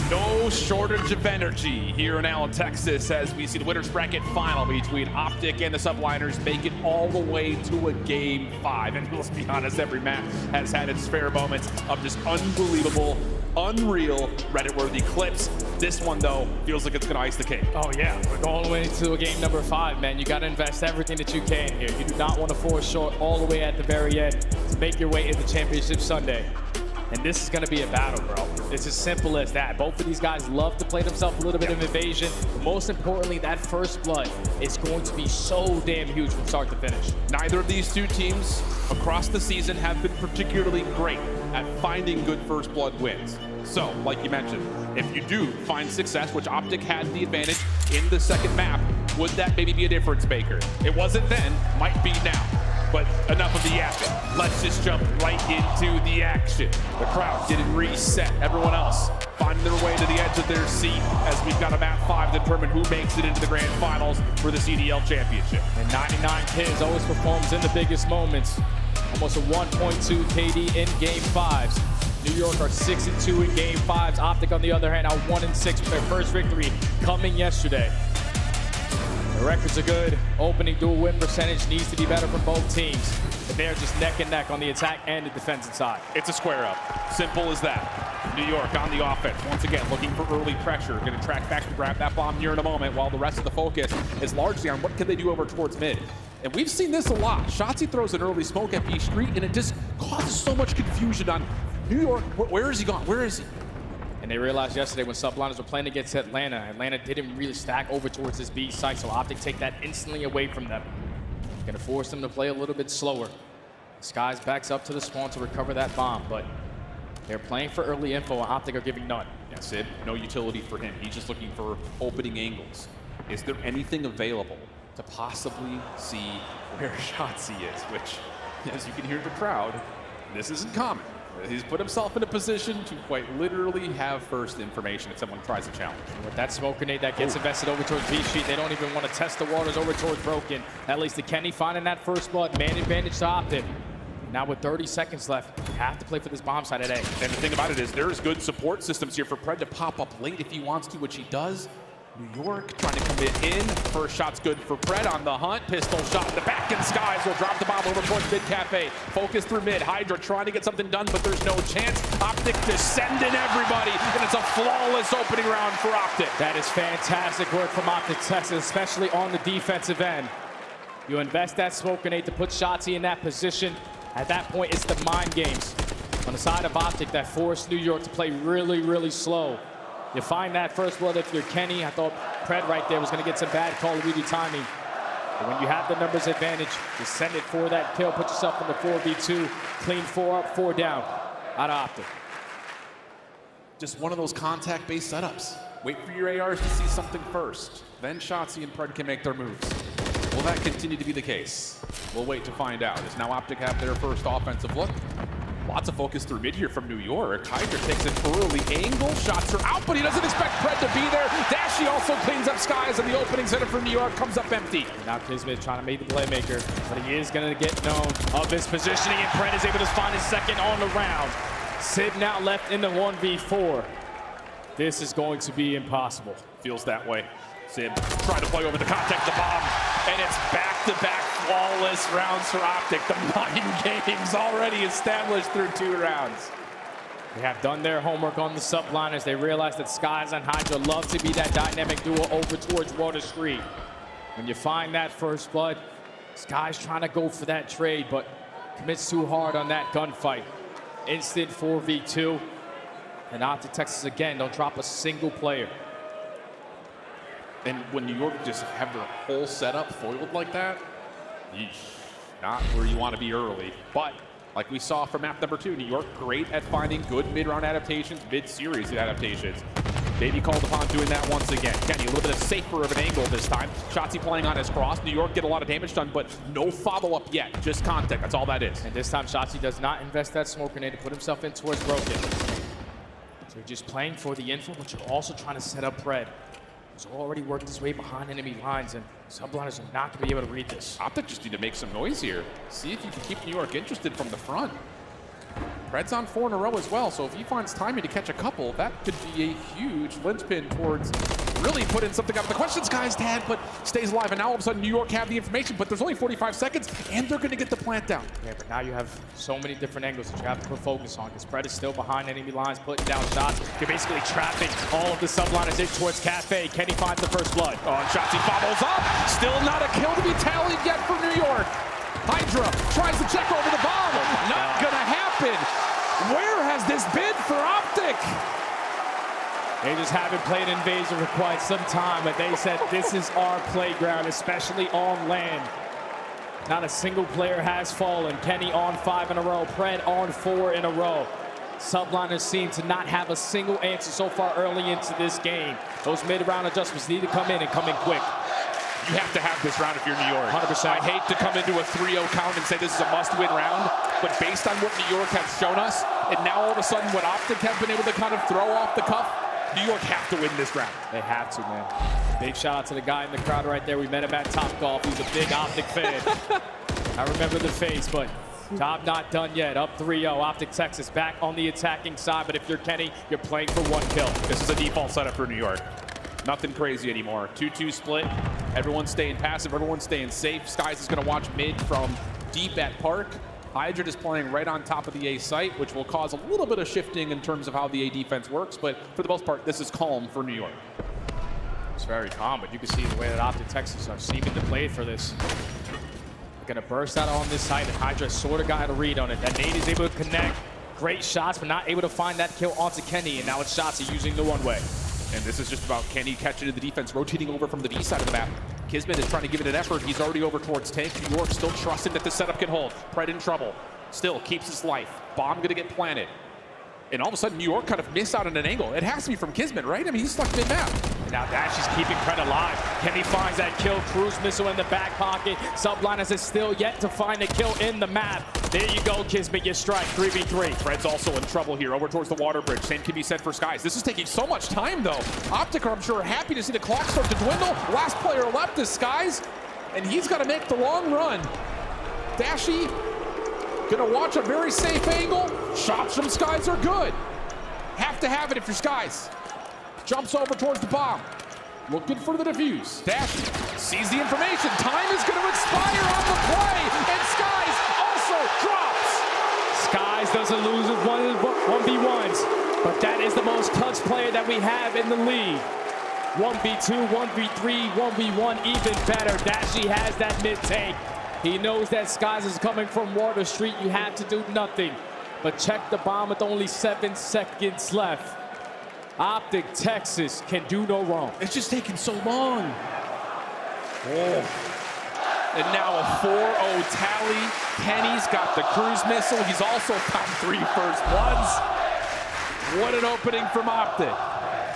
No shortage of energy here in Allen, Texas, as we see the winner's bracket final between Optic and the Subliners make it all the way to a Game 5. And let's be honest, every match has had its fair moments of just unbelievable unreal Reddit-worthy clips. This one, though, feels like it's going to ice the cake. Oh, yeah. We're going all the way into game number 5, man. You got to invest everything that you can here. You do not want to fall short all the way at the very end to make your way into Championship Sunday. And this is going to be a battle, bro. It's as simple as that. Both of these guys love to play themselves a little bit of evasion. But most importantly, that first blood is going to be so damn huge from start to finish. Neither of these two teams across the season have been particularly great at finding good first blood wins. So, like you mentioned, if you do find success, which Optic had the advantage in the second map, would that maybe be a difference maker? It wasn't then, might be now. But enough of the yapping. Let's just jump right into the action. The crowd didn't reset. Everyone else finding their way to the edge of their seat as we've got a map 5 to determine who makes it into the grand finals for the CDL championship. And 99 Kids always performs in the biggest moments. Almost a 1.2 KD in game 5s. New York are 6-2 in game 5s. Optic, on the other hand, are 1-6 with their first victory coming yesterday. The records are good. Opening dual win percentage needs to be better from both teams. But they're just neck and neck on the attack and the defensive side. It's a square up. Simple as that. New York on the offense. Once again, looking for early pressure. Going to track back and grab that bomb here in a moment, while the rest of the focus is largely on what can they do over towards mid. And we've seen this a lot. Shotzzy throws an early smoke at B Street, and it just causes so much confusion on New York. Where is he gone? Where is he? And they realized yesterday when subliners were playing against Atlanta didn't really stack over towards this B site, so Optic take that instantly away from them. Gonna force them to play a little bit slower. Skies backs up to the spawn to recover that bomb, but they're playing for early info, and Optic are giving none. Yeah, Sid, no utility for him. He's just looking for opening angles. Is there anything available to possibly see where Shotzzy is? Which, as you can hear the crowd, this isn't common. He's put himself in a position to quite literally have first information if someone tries a challenge. With that smoke grenade that gets invested over towards B Street, they don't even want to test the waters over towards Broken. At least the Kenny finding that first blood, man advantage to Optic. Now with 30 seconds left, you have to play for this bomb side at A. And the thing about it is there's good support systems here for Pred to pop up late if he wants to, which he does. New York trying to commit in. First shot's good for Pred on the hunt. Pistol shot in the back, and Skies will drop the bomb over towards mid cafe. Focus through mid. Hydra trying to get something done, but there's no chance. Optic just sending everybody, and it's a flawless opening round for Optic. That is fantastic work from Optic Texas, especially on the defensive end. You invest that smoke grenade to put Shotzzy in that position. At that point, it's the mind games on the side of Optic that forced New York to play really, really slow. You find that first blood if you're Kenny. I thought Pred right there was going to get some bad Call of Duty timing. But when you have the numbers advantage, just send it for that kill. Put yourself in the 4v2. Clean 4 up, 4 down. Out of Optic. Just one of those contact-based setups. Wait for your ARs to see something first. Then Shotzzy and Pred can make their moves. Will that continue to be the case? We'll wait to find out. As now Optic have their first offensive look. Lots of focus through mid here from New York. Hydra takes an early angle. Shots are out, but he doesn't expect Pred to be there. Dashy also cleans up Skies, and the opening center for New York comes up empty. Now Kismet trying to make the playmaker, but he is going to get known of his positioning, and Pred is able to find his second on the round. Sid now left in the 1v4. This is going to be impossible. Feels that way. Sid trying to play over the contact, the bomb, and it's back-to-back flawless rounds for Optic. The mind game's already established through 2 rounds. They have done their homework on the subliners. They realize that Skies and Hydra love to be that dynamic duo over towards Water Street. When you find that first blood, Skies trying to go for that trade, but commits too hard on that gunfight. Instant 4v2, and Optic Texas again don't drop a single player. And when New York just have their whole setup foiled like that, yeesh, not where you want to be early. But like we saw from map number 2, New York great at finding good mid-round adaptations, mid-series adaptations. Maybe called upon doing that once again. Kenny, a little bit of safer of an angle this time. Shotzzy playing on his cross. New York get a lot of damage done, but no follow-up yet. Just contact, that's all that is. And this time Shotzzy does not invest that smoke grenade to put himself in towards Broken. So you're just playing for the info, but you're also trying to set up Pred. He's already worked his way behind enemy lines, and subliners are not going to be able to read this. Optic just need to make some noise here. See if you can keep New York interested from the front. Pred's on 4 in a row as well, so if he finds timing to catch a couple, that could be a huge linchpin towards really put in something up. The question's Guy's dead, but stays alive. And now all of a sudden New York have the information, but there's only 45 seconds, and they're going to get the plant down. Yeah, but now you have so many different angles that you have to put focus on, because Pred is still behind enemy lines, putting down shots. You're basically trapping all of the subliners in towards Cafe. Kenny finds the first blood. Oh, and Shotzi follows up. Still not a kill to be tallied yet for New York. Hydra tries to check over the bomb. Not going to happen. Where has this been for Optic? They just haven't played Invasion for quite some time, but they said this is our playground, especially on land. Not a single player has fallen. Kenny on 5 in a row, Pred on 4 in a row. Subliners seem to not have a single answer so far early into this game. Those mid-round adjustments need to come in and come in quick. You have to have this round if you're New York. 100%. I hate to come into a 3-0 count and say this is a must-win round, but based on what New York has shown us, and now all of a sudden what Optic have been able to kind of throw off the cuff, New York have to win this round. They have to, man. Big shout out to the guy in the crowd right there. We met him at Topgolf. He's a big Optic fan. I remember the face, but job not done yet. Up 3-0. Optic Texas back on the attacking side, but if you're Kenny, you're playing for 1 kill. This is a default setup for New York. Nothing crazy anymore. 2-2 split. Everyone's staying passive. Everyone's staying safe. Skies is going to watch mid from deep at Park. Hydra is playing right on top of the A site, which will cause a little bit of shifting in terms of how the A defense works, but for the most part, this is calm for New York. It's very calm, but you can see the way that Optic Texas are seeming to play for this. They're going to burst out on this site, and Hydra sort of got a read on it. That nade is able to connect. Great shots, but not able to find that kill onto Kenny, and now it's Shotzi using the one-way. And this is just about Kenny catching to the defense, rotating over from the B side of the map. Kismet is trying to give it an effort. He's already over towards Tank. New York still trusting that the setup can hold. Pred in trouble. Still keeps his life. Bomb going to get planted. And all of a sudden, New York kind of miss out on an angle. It has to be from Kismet, right? I mean, he's stuck mid-map. Now Dashy's keeping Pred alive. Kenny finds that kill. Cruise missile in the back pocket. Subliners is still yet to find a kill in the map. There you go, Kismet. You strike 3v3. Pred's also in trouble here over towards the water bridge. Same can be said for Skies. This is taking so much time, though. Optic are, I'm sure, happy to see the clock start to dwindle. Last player left is Skies, and he's got to make the long run. Dashy gonna watch a very safe angle. Shots from Skies are good. Have to have it if you're Skies. Jumps over towards the bomb. Looking for the defuse. Dashy sees the information. Time is gonna expire on the play, and Skies also drops. Skies doesn't lose with 1v1s, but that is the most touch player that we have in the league. 1v2, 1v3, 1v1, even better. Dashy has that mid-take. He knows that Skies is coming from Water Street. You have to do nothing but check the bomb with only 7 seconds left. Optic Texas can do no wrong. It's just taking so long. Oh. And now a 4-0 tally. Kenny's got the cruise missile. He's also got 3 first bloods. What an opening from Optic.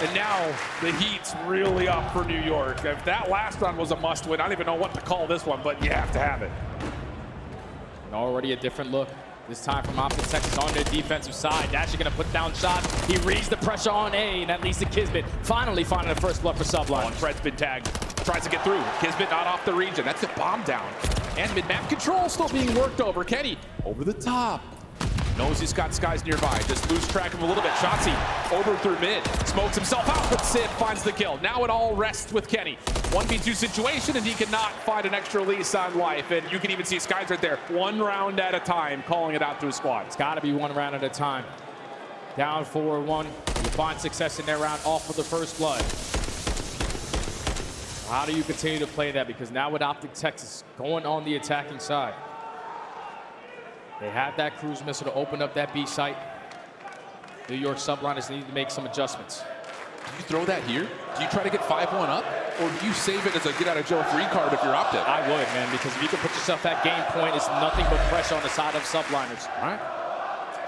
And now the heat's really up for New York. If that last round was a must-win, I don't even know what to call this one, but you have to have it. And already a different look. This time from Optic Texas on their defensive side. Dashy gonna put down shots. He reads the pressure on A, and that leads to Kismet finally finding the first blood for Subline. Oh, and Fred's been tagged. Tries to get through. Kismet not off the region. That's a bomb down. And mid-map control still being worked over. Kenny over the top. Knows he's got Skies nearby. Just lose track of him a little bit. Shotzi over through mid. Smokes himself out, but Sid finds the kill. Now it all rests with Kenny. 1v2 situation, and he cannot find an extra lease on life. And you can even see Skies right there. 1 round at a time, calling it out to his squad. It's got to be 1 round at a time. Down 4-1. You find success in that round off of the first blood. How do you continue to play that? Because now with Optic Texas going on the attacking side, they have that cruise missile to open up that B site. New York subliners need to make some adjustments. Do you throw that here? Do you try to get 5-1 up? Or do you save it as a get-out-of-jail-free card if you're Optic? I would, man, because if you can put yourself at game point, it's nothing but pressure on the side of subliners. All right.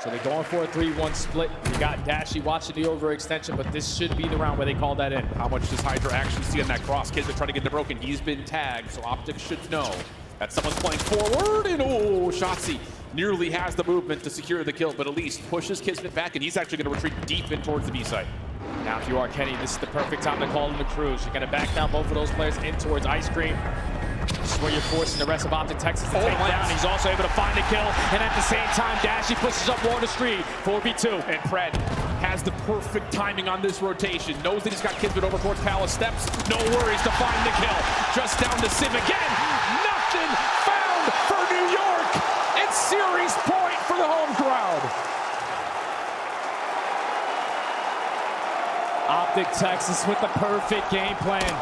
So they're going for a 3-1 split. You got Dashy watching the overextension, but this should be the round where they call that in. How much does Hydra actually see on that cross? Kids are trying to get the broken. He's been tagged, so Optic should know that someone's playing forward, and oh, Shotzi nearly has the movement to secure the kill, but at least pushes Kismet back, and he's actually going to retreat deep in towards the B site. Now, if you are Kenny, this is the perfect time to call in the cruise. You're going to back down both of those players in towards Ice Cream. This is where you're forcing the rest of Optic Texas to take down. He's also able to find a kill, and at the same time, Dashy pushes up Water Street, 4v2. And Pred has the perfect timing on this rotation. Knows that he's got Kismet over towards Palace steps. No worries to find the kill. Just down to Sim again. Nothing found for New York. It's series point for the home crowd. Optic Texas with the perfect game plan.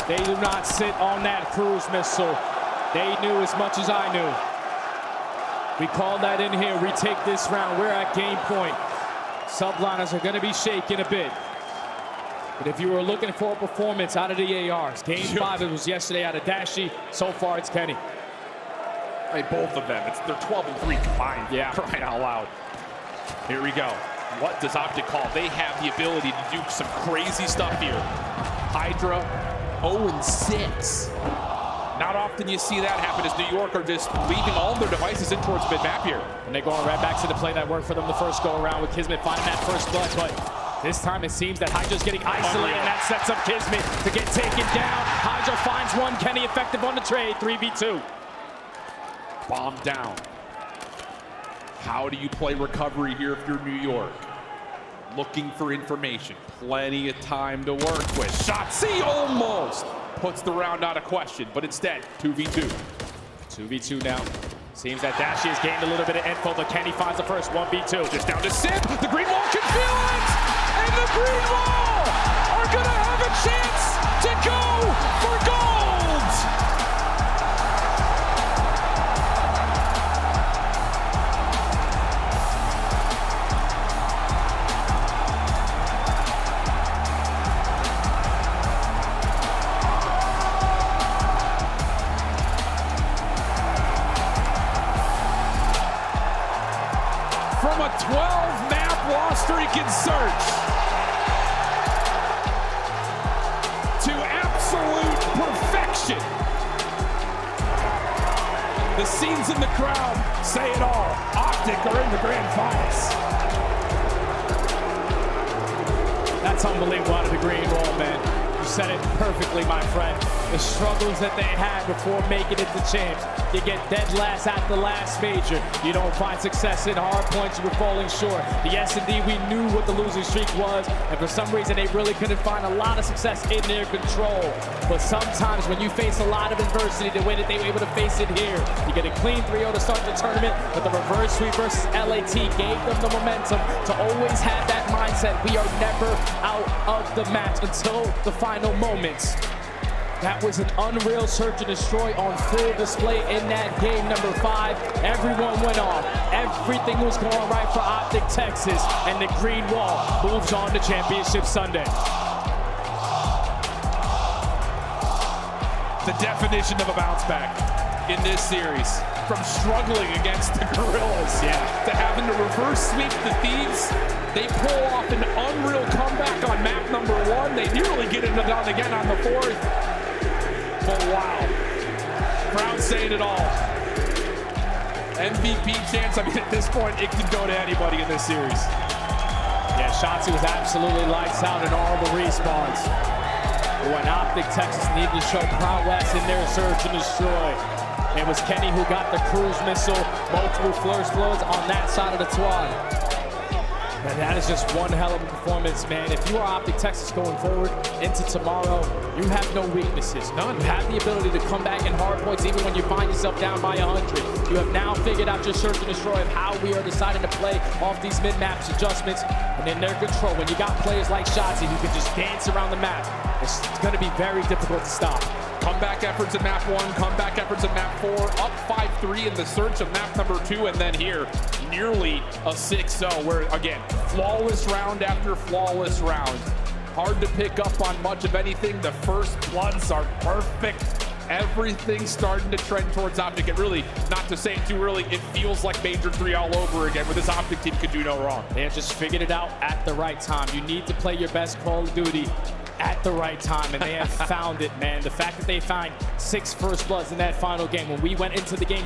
They do not sit on that cruise missile. They knew as much as I knew. We called that in here. We take this round. We're at game point. Subliners are going to be shaking a bit. But if you were looking for a performance out of the ARs, game 5 it was yesterday out of Dashi. So far it's Kenny. Hey, both of them. They're 12-3 combined. Yeah, crying out loud. Here we go. What does Optic call? They have the ability to do some crazy stuff here. Hydra 0-6. Not often you see that happen as New York are just leaving all their devices in towards mid-map here. And they're going right back to the play that worked for them the first go-around with Kismet finding that first blood. But this time it seems that Hydra's getting isolated, and that sets up Kismet to get taken down. Hydra finds one. Kenny effective on the trade. 3v2. Bomb down. How do you play recovery here if you're New York? Looking for information. Plenty of time to work with. Shotzi almost puts the round out of question, but instead, 2v2. 2v2 now. Seems that Dashi has gained a little bit of info, but Kenny finds the first 1v2. Just down to Sim. The Green Wall can feel it! And the Green Wall are gonna have a chance to go for gold! From a 12-map loss streak in search to absolute perfection. The scenes in the crowd say it all. Optic are in the grand finals. That's unbelievable out of the Green Wall, man. You said it perfectly, my friend. The struggles that they had before making it to champs. You get dead last at the last major. You don't find success in hard points. You were falling short. The S&D, we knew what the losing streak was, and for some reason they really couldn't find a lot of success in their control. But sometimes when you face a lot of adversity, the way that they were able to face it here, you get a clean 3-0 to start the tournament, but the reverse sweep versus LAT gave them the momentum to always have that mindset. We are never out of the match until the final moments. That was an unreal search and destroy on full display in that game number 5. Everyone went off. Everything was going right for Optic Texas, and the Green Wall moves on to Championship Sunday. The definition of a bounce back in this series. From struggling against the Gorillas to having to reverse sweep the Thieves. They pull off an unreal comeback on map number 1. They nearly get it done again on the 4th. But wow, crowd saying it all. MVP chance, I mean, at this point, it can go to anybody in this series. Yeah, Shotzi was absolutely lights out in all the respawns. When Optic Texas needed to show prowess in their search and destroy, it was Kenny who got the cruise missile, multiple first bloods on that side of the twad. And that is just one hell of a performance, man. If you are Optic Texas going forward into tomorrow, you have no weaknesses. None. You have the ability to come back in hard points even when you find yourself down by 100. You have now figured out your search and destroy of how we are deciding to play off these mid-maps adjustments, and in their control. When you got players like Shotzi who can just dance around the map, it's going to be very difficult to stop. Comeback efforts in map 1, comeback efforts in map 4, up 5-3 in the search of map number 2, and then here, nearly a 6-0, where, again, flawless round after flawless round. Hard to pick up on much of anything. The first bloods are perfect. Everything's starting to trend towards Optic. It really, not to say it too early, it feels like Major 3 all over again, where this Optic team could do no wrong. They have just figured it out at the right time. You need to play your best Call of Duty at the right time, and they have found it, man. The fact that they found 6 first bloods in that final game, when we went into the game